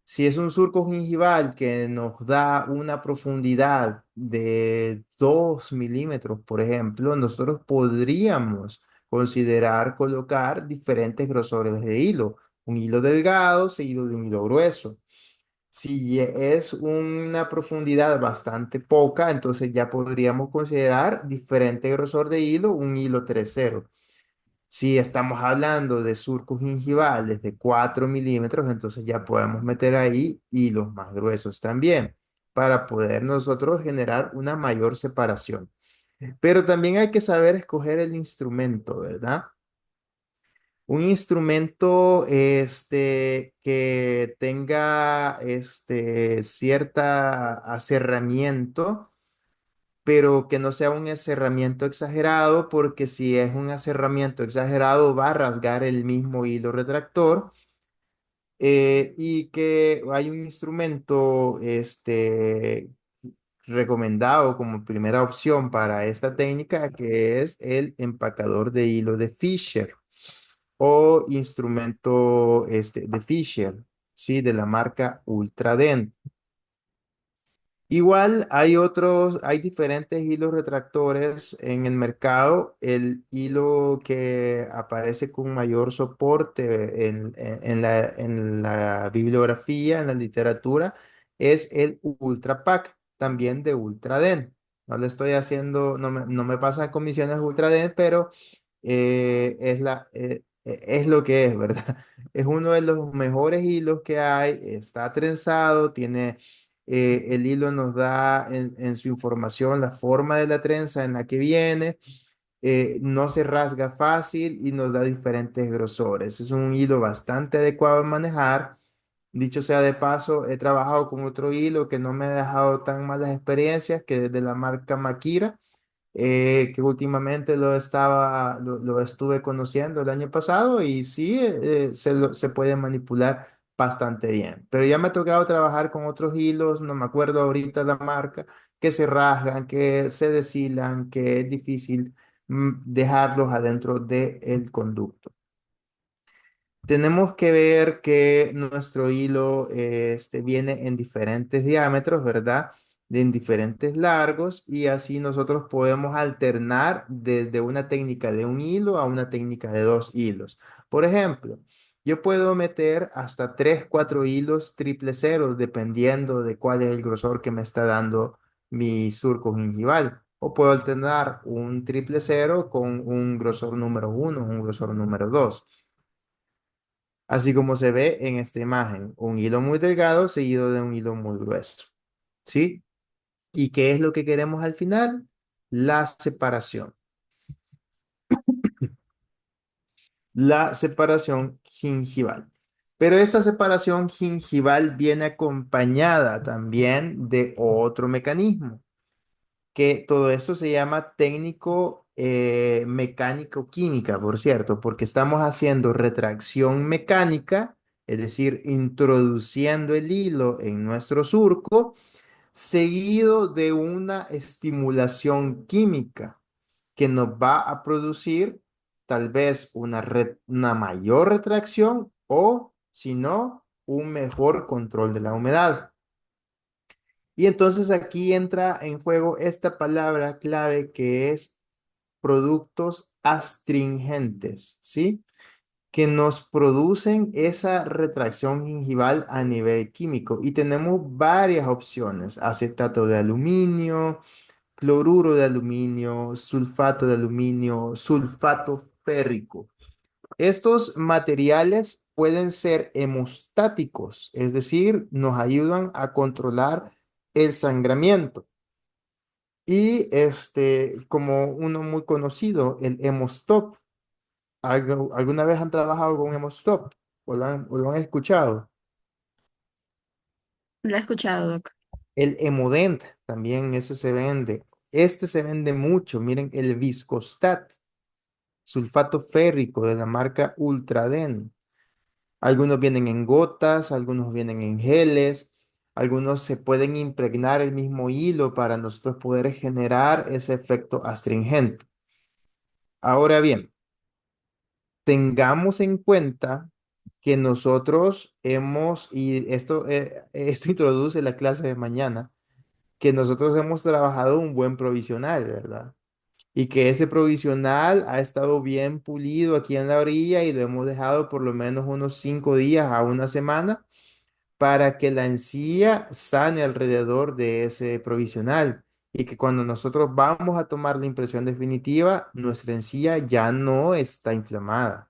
Si es un surco gingival que nos da una profundidad de 2 milímetros, por ejemplo, nosotros podríamos considerar colocar diferentes grosores de hilo, un hilo delgado seguido de un hilo grueso. Si es una profundidad bastante poca, entonces ya podríamos considerar diferente grosor de hilo, un hilo 3/0. Si estamos hablando de surcos gingivales de 4 milímetros, entonces ya podemos meter ahí hilos más gruesos también para poder nosotros generar una mayor separación. Pero también hay que saber escoger el instrumento, ¿verdad? Un instrumento que tenga cierta aserramiento, pero que no sea un aserramiento exagerado, porque si es un aserramiento exagerado va a rasgar el mismo hilo retractor. Y que hay un instrumento recomendado como primera opción para esta técnica, que es el empacador de hilo de Fisher o instrumento de Fisher, ¿sí? De la marca Ultradent. Igual hay diferentes hilos retractores en el mercado. El hilo que aparece con mayor soporte en la bibliografía, en la literatura, es el Ultra Pack, también de Ultradent. No le estoy haciendo, no me pasan comisiones Ultradent, pero es lo que es, ¿verdad? Es uno de los mejores hilos que hay, está trenzado, tiene el hilo nos da en su información la forma de la trenza en la que viene, no se rasga fácil y nos da diferentes grosores. Es un hilo bastante adecuado de manejar. Dicho sea de paso, he trabajado con otro hilo que no me ha dejado tan malas experiencias, que es de la marca Makira, que últimamente lo estuve conociendo el año pasado y sí, se puede manipular bastante bien. Pero ya me ha tocado trabajar con otros hilos, no me acuerdo ahorita la marca, que se rasgan, que se deshilan, que es difícil dejarlos adentro del conducto. Tenemos que ver que nuestro hilo viene en diferentes diámetros, ¿verdad? En diferentes largos, y así nosotros podemos alternar desde una técnica de un hilo a una técnica de dos hilos. Por ejemplo, yo puedo meter hasta 3, 4 hilos triple ceros dependiendo de cuál es el grosor que me está dando mi surco gingival. O puedo alternar un triple cero con un grosor número uno, un grosor número 2. Así como se ve en esta imagen, un hilo muy delgado seguido de un hilo muy grueso. ¿Sí? ¿Y qué es lo que queremos al final? La separación. La separación gingival. Pero esta separación gingival viene acompañada también de otro mecanismo, que todo esto se llama técnico mecánico-química, por cierto, porque estamos haciendo retracción mecánica, es decir, introduciendo el hilo en nuestro surco, seguido de una estimulación química que nos va a producir tal vez una mayor retracción o, si no, un mejor control de la humedad. Y entonces aquí entra en juego esta palabra clave, que es productos astringentes, ¿sí? Que nos producen esa retracción gingival a nivel químico. Y tenemos varias opciones: acetato de aluminio, cloruro de aluminio, sulfato férrico. Estos materiales pueden ser hemostáticos, es decir, nos ayudan a controlar el sangramiento. Y como uno muy conocido, el hemostop. ¿Alguna vez han trabajado con hemostop o lo han escuchado? Lo he escuchado, Doc. El Hemodent también, ese se vende. Este se vende mucho. Miren, el Viscostat, sulfato férrico de la marca Ultraden. Algunos vienen en gotas, algunos vienen en geles, algunos se pueden impregnar el mismo hilo para nosotros poder generar ese efecto astringente. Ahora bien, tengamos en cuenta que nosotros y esto introduce la clase de mañana, que nosotros hemos trabajado un buen provisional, ¿verdad? Y que ese provisional ha estado bien pulido aquí en la orilla y lo hemos dejado por lo menos unos 5 días a una semana para que la encía sane alrededor de ese provisional y que cuando nosotros vamos a tomar la impresión definitiva, nuestra encía ya no está inflamada.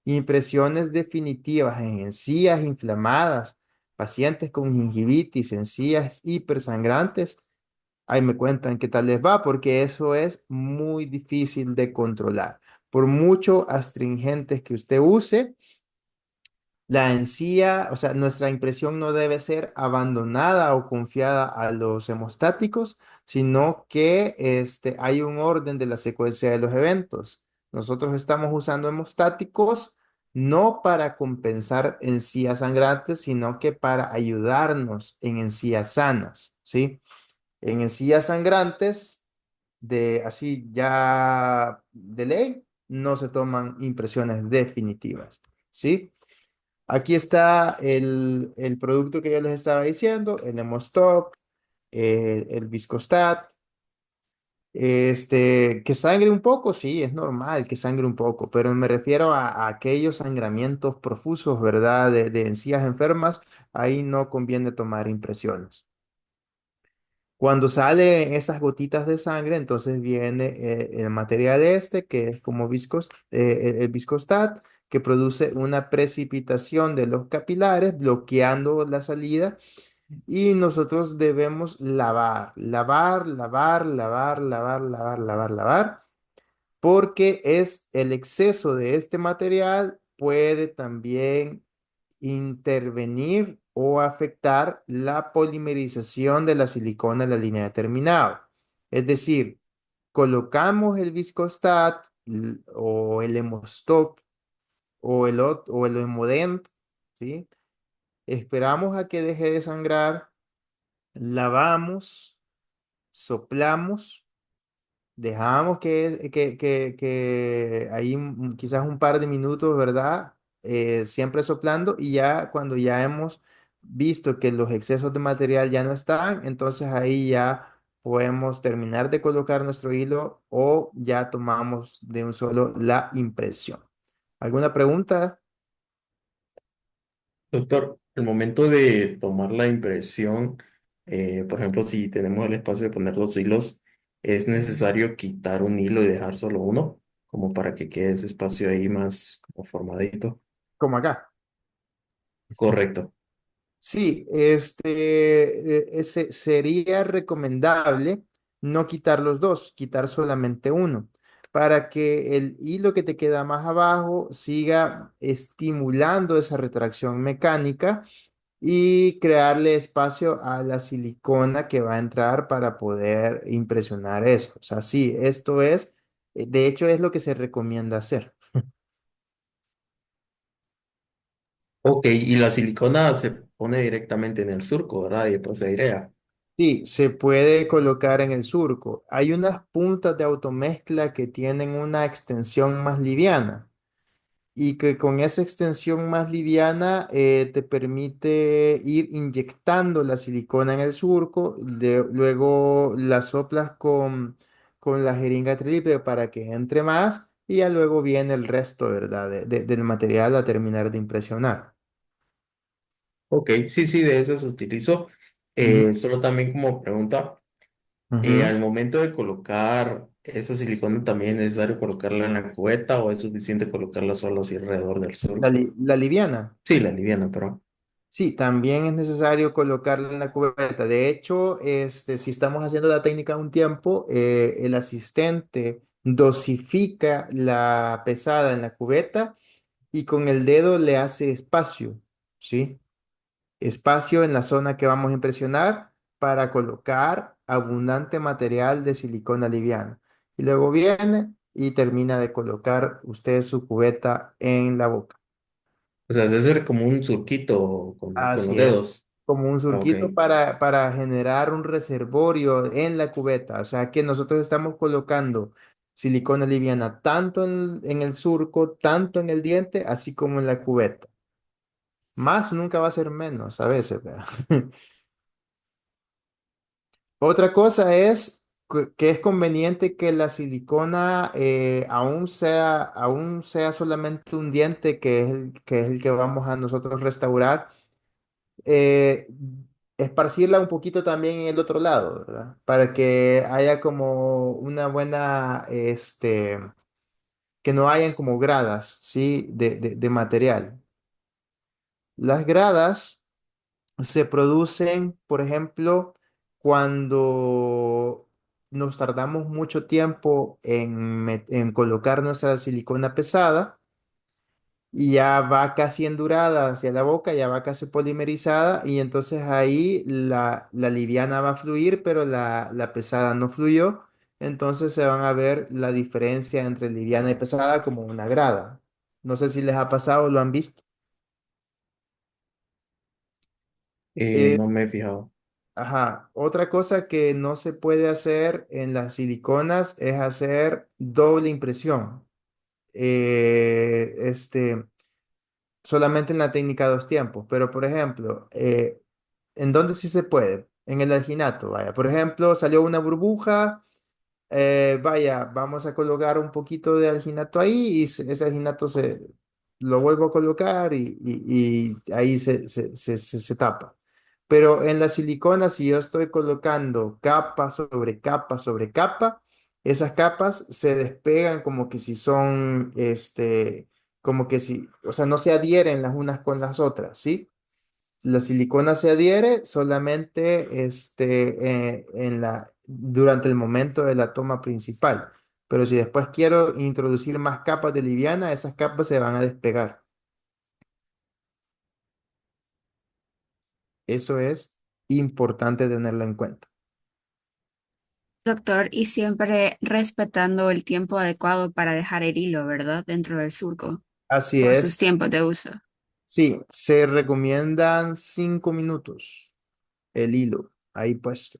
Impresiones definitivas en encías inflamadas, pacientes con gingivitis, encías hipersangrantes. Ahí me cuentan qué tal les va, porque eso es muy difícil de controlar. Por mucho astringentes que usted use, la encía, o sea, nuestra impresión no debe ser abandonada o confiada a los hemostáticos, sino que hay un orden de la secuencia de los eventos. Nosotros estamos usando hemostáticos no para compensar encías sangrantes, sino que para ayudarnos en encías sanas, ¿sí? En encías sangrantes, de así ya de ley, no se toman impresiones definitivas, ¿sí? Aquí está el producto que yo les estaba diciendo, el Hemostop, el Viscostat. Que sangre un poco, sí, es normal que sangre un poco, pero me refiero a aquellos sangramientos profusos, ¿verdad? De encías enfermas, ahí no conviene tomar impresiones. Cuando salen esas gotitas de sangre, entonces viene el material que es como el viscostat, que produce una precipitación de los capilares, bloqueando la salida, y nosotros debemos lavar, lavar, lavar, lavar, lavar, lavar, lavar, lavar, porque es el exceso de este material puede también intervenir o afectar la polimerización de la silicona en la línea de terminado. Es decir, colocamos el Viscostat o el Hemostop o el Hemodent, ¿sí? Esperamos a que deje de sangrar, lavamos, soplamos. Dejamos que ahí quizás un par de minutos, ¿verdad? Siempre soplando y ya cuando ya hemos visto que los excesos de material ya no están, entonces ahí ya podemos terminar de colocar nuestro hilo o ya tomamos de un solo la impresión. ¿Alguna pregunta? Doctor, el momento de tomar la impresión, por ejemplo, si tenemos el espacio de poner los hilos, ¿es necesario quitar un hilo y dejar solo uno? Como para que quede ese espacio ahí más como formadito. Como acá. Correcto. Sí, ese sería recomendable no quitar los dos, quitar solamente uno, para que el hilo que te queda más abajo siga estimulando esa retracción mecánica y crearle espacio a la silicona que va a entrar para poder impresionar eso. O sea, sí, de hecho, es lo que se recomienda hacer. Ok, y la silicona se pone directamente en el surco, ¿verdad? Y después se airea. Sí, se puede colocar en el surco. Hay unas puntas de automezcla que tienen una extensión más liviana y que con esa extensión más liviana te permite ir inyectando la silicona en el surco, luego la soplas con la jeringa triple para que entre más y ya luego viene el resto, ¿verdad? Del material a terminar de impresionar. Ok, sí, sí, de esas utilizo. Ujú. Solo también como pregunta. Ujú. Al momento de colocar esa silicona, ¿también es necesario colocarla en la cubeta o es suficiente colocarla solo así alrededor del surco? La liviana. Sí, la liviana, pero Sí, también es necesario colocarla en la cubeta. De hecho, si estamos haciendo la técnica un tiempo, el asistente dosifica la pesada en la cubeta y con el dedo le hace espacio, ¿sí? Espacio en la zona que vamos a impresionar para colocar abundante material de silicona liviana. Y luego viene y termina de colocar usted su cubeta en la boca. o sea, debe ser como un surquito con los Así es, dedos. como un Ok. surquito para generar un reservorio en la cubeta. O sea que nosotros estamos colocando silicona liviana tanto en el surco, tanto en el diente, así como en la cubeta. Más nunca va a ser menos a veces, ¿verdad? Otra cosa es que es conveniente que la silicona aún sea solamente un diente que es el que vamos a nosotros restaurar, eh, esparcirla un poquito también en el otro lado, ¿verdad? Para que haya como una buena, que no hayan como gradas, ¿sí? De material. Las gradas se producen, por ejemplo, cuando nos tardamos mucho tiempo en colocar nuestra silicona pesada y ya va casi endurada hacia la boca, ya va casi polimerizada y entonces ahí la liviana va a fluir, pero la pesada no fluyó. Entonces se van a ver la diferencia entre liviana y pesada como una grada. No sé si les ha pasado, lo han visto. No me he fijado. Ajá, otra cosa que no se puede hacer en las siliconas es hacer doble impresión. Solamente en la técnica dos tiempos, pero por ejemplo, ¿en dónde sí se puede? En el alginato, vaya. Por ejemplo, salió una burbuja, vaya, vamos a colocar un poquito de alginato ahí y ese alginato lo vuelvo a colocar y ahí se tapa. Pero en la silicona, si yo estoy colocando capa sobre capa sobre capa, esas capas se despegan como que si son, como que si, o sea, no se adhieren las unas con las otras, ¿sí? La silicona se adhiere solamente durante el momento de la toma principal. Pero si después quiero introducir más capas de liviana, esas capas se van a despegar. Eso es importante tenerlo en cuenta. Doctor, y siempre respetando el tiempo adecuado para dejar el hilo, ¿verdad? Dentro del surco, Así o sus es. tiempos de uso. Sí, se recomiendan 5 minutos el hilo ahí puesto.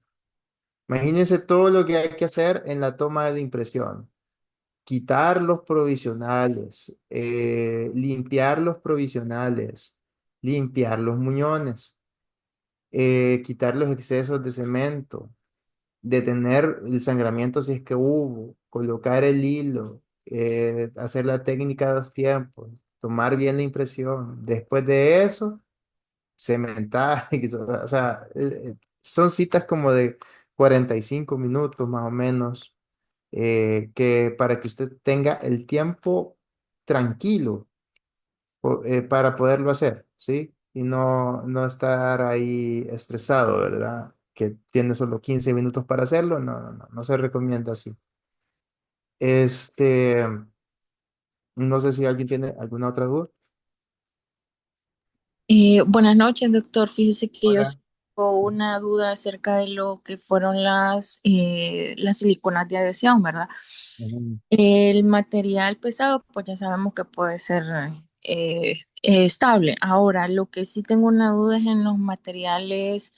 Imagínense todo lo que hay que hacer en la toma de la impresión. Quitar los provisionales, limpiar los provisionales, limpiar los muñones, quitar los excesos de cemento, detener el sangramiento si es que hubo, colocar el hilo, hacer la técnica de dos tiempos, tomar bien la impresión. Después de eso, cementar, o sea, son citas como de 45 minutos más o menos, que para que usted tenga el tiempo tranquilo para poderlo hacer, ¿sí? Y no estar ahí estresado, ¿verdad? Que tiene solo 15 minutos para hacerlo, no se recomienda así. Este, no sé si alguien tiene alguna otra duda. Buenas noches, doctor. Fíjese que yo Hola. tengo una duda acerca de lo que fueron las siliconas de adhesión, ¿verdad? Ujú. El material pesado, pues ya sabemos que puede ser estable. Ahora, lo que sí tengo una duda es en los materiales,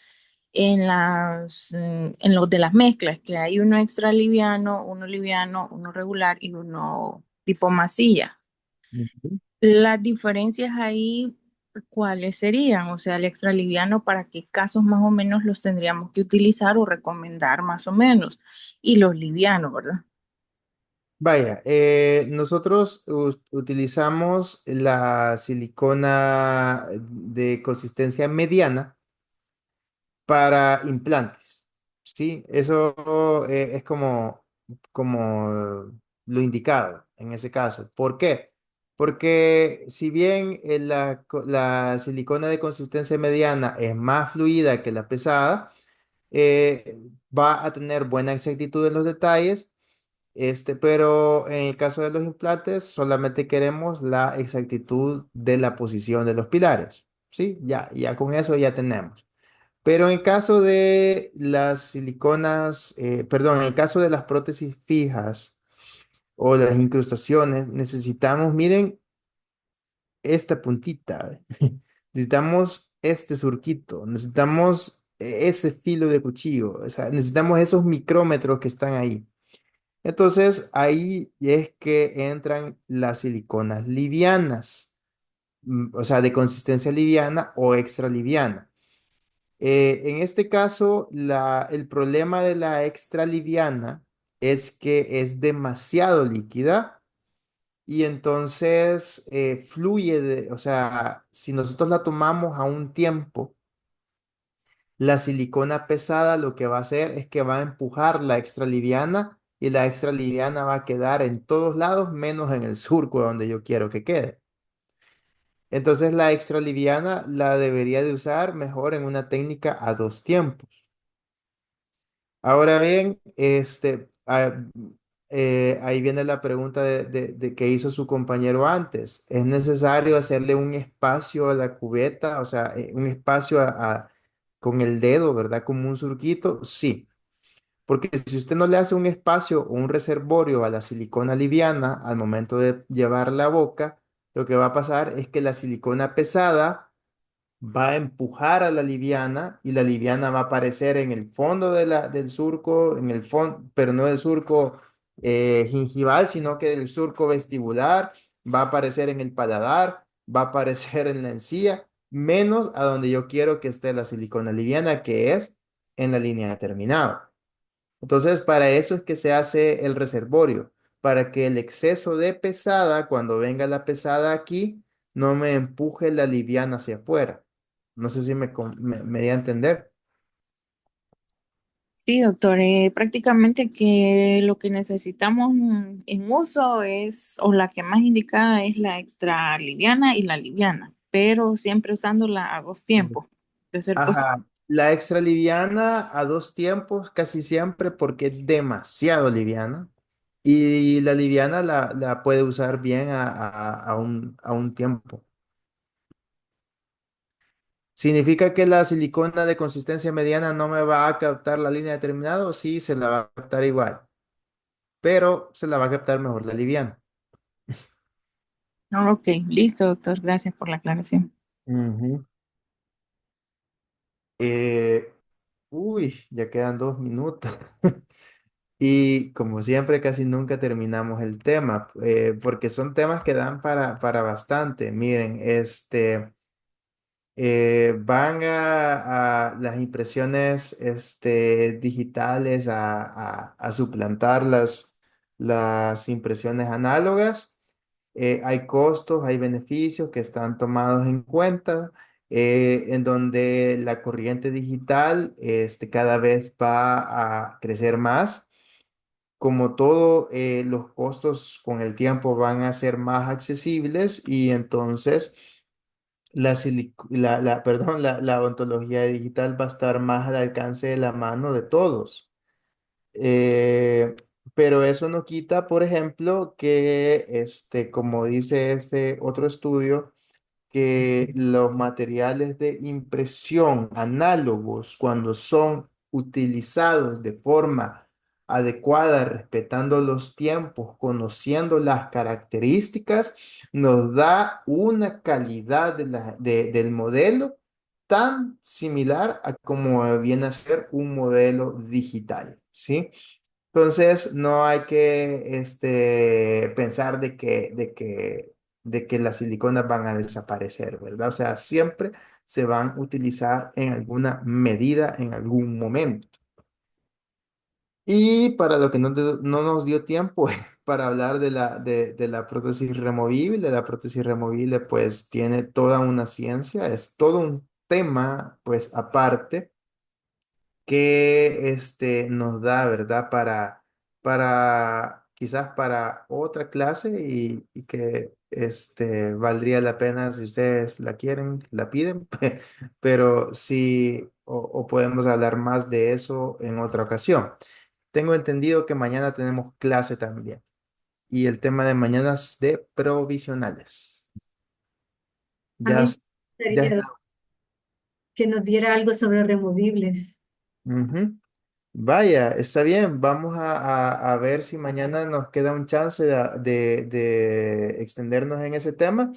en los de las mezclas, que hay uno liviano, uno regular y uno tipo masilla. Ujú. Las diferencias ahí, ¿cuáles serían? O sea, el extraliviano, ¿para qué casos más o menos los tendríamos que utilizar o recomendar más o menos? Y los livianos, ¿verdad? Vaya, nosotros utilizamos la silicona de consistencia mediana para implantes. ¿sí? Eso es como lo indicado en ese caso. ¿Por qué? Porque si bien la silicona de consistencia mediana es más fluida que la pesada, va a tener buena exactitud en los detalles, pero en el caso de los implantes solamente queremos la exactitud de la posición de los pilares, ¿sí? Ya con eso ya tenemos. Pero en el caso de las siliconas, perdón, en el caso de las prótesis fijas o las incrustaciones, necesitamos, miren, esta puntita. Necesitamos este surquito, necesitamos ese filo de cuchillo, o sea, necesitamos esos micrómetros que están ahí. Entonces, ahí es que entran las siliconas livianas, o sea, de consistencia liviana o extra liviana. En este caso, el problema de la extra liviana es que es demasiado líquida y entonces fluye, o sea, si nosotros la tomamos a un tiempo, la silicona pesada lo que va a hacer es que va a empujar la extra liviana y la extra liviana va a quedar en todos lados menos en el surco donde yo quiero que quede. Entonces la extra liviana la debería de usar mejor en una técnica a dos tiempos. Ahora bien, ahí viene la pregunta de que hizo su compañero antes. ¿Es necesario hacerle un espacio a la cubeta, o sea, un espacio con el dedo, ¿verdad? Como un surquito? Sí, porque si usted no le hace un espacio o un reservorio a la silicona liviana al momento de llevarla a la boca, lo que va a pasar es que la silicona pesada va a empujar a la liviana y la liviana va a aparecer en el fondo del surco, en el fondo, pero no del surco gingival, sino que del surco vestibular, va a aparecer en el paladar, va a aparecer en la encía, menos a donde yo quiero que esté la silicona liviana, que es en la línea determinada. Entonces, para eso es que se hace el reservorio, para que el exceso de pesada, cuando venga la pesada aquí, no me empuje la liviana hacia afuera. No sé si me di a entender. Sí, doctor, prácticamente que lo que necesitamos en uso es, o la que más indicada es la extra liviana y la liviana, pero siempre usándola a dos tiempos, de ser posible. Ajá, la extra liviana a dos tiempos casi siempre porque es demasiado liviana y la liviana la puede usar bien a un tiempo. ¿Significa que la silicona de consistencia mediana no me va a captar la línea determinada? Sí, se la va a captar igual, pero se la va a captar mejor la liviana. Ok, listo, doctor, gracias por la aclaración. Ujú. Eh, uy, ya quedan 2 minutos. Y como siempre, casi nunca terminamos el tema, porque son temas que dan para bastante. Miren, van a las impresiones digitales a suplantar las impresiones análogas. Hay costos, hay beneficios que están tomados en cuenta, en donde la corriente digital cada vez va a crecer más. Como todo, los costos con el tiempo van a ser más accesibles y entonces perdón, la odontología digital va a estar más al alcance de la mano de todos. Eh, pero eso no quita, por ejemplo, que como dice este otro estudio, que los materiales de impresión análogos, cuando son utilizados de forma adecuada, respetando los tiempos, conociendo las características, nos da una calidad del modelo tan similar a como viene a ser un modelo digital, ¿sí? Entonces, no hay que pensar de que las siliconas van a desaparecer, ¿verdad? O sea, siempre se van a utilizar en alguna medida, en algún momento. Y para lo que no nos dio tiempo para hablar de la prótesis removible, la prótesis removible pues tiene toda una ciencia, es todo un tema pues aparte. que nos da, ¿verdad? Quizás para otra clase y que valdría la pena si ustedes la quieren, la piden, pero sí, o podemos hablar más de eso en otra ocasión. Tengo entendido que mañana tenemos clase también y el tema de mañana es de provisionales. A mí Ya, me ya gustaría está. que nos diera algo sobre removibles. Ujú. Vaya, está bien. Vamos a ver si mañana nos queda un chance de extendernos en ese tema,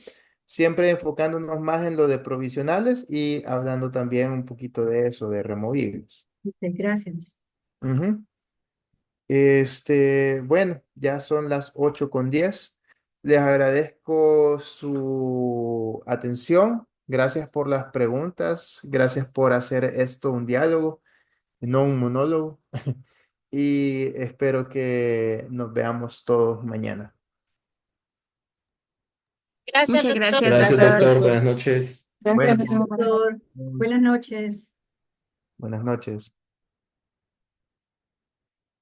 siempre enfocándonos más en lo de provisionales y hablando también un poquito de eso, de removibles. Gracias. Ujú. Bueno, ya son las 8:10. Les agradezco su atención. Gracias por las preguntas. Gracias por hacer esto un diálogo, no un monólogo. Y espero que nos veamos todos mañana. Gracias, Muchas doctor. gracias, Gracias, doctor. doctor. Buenas noches. Bueno, Doctor, buenas noches. buenas noches.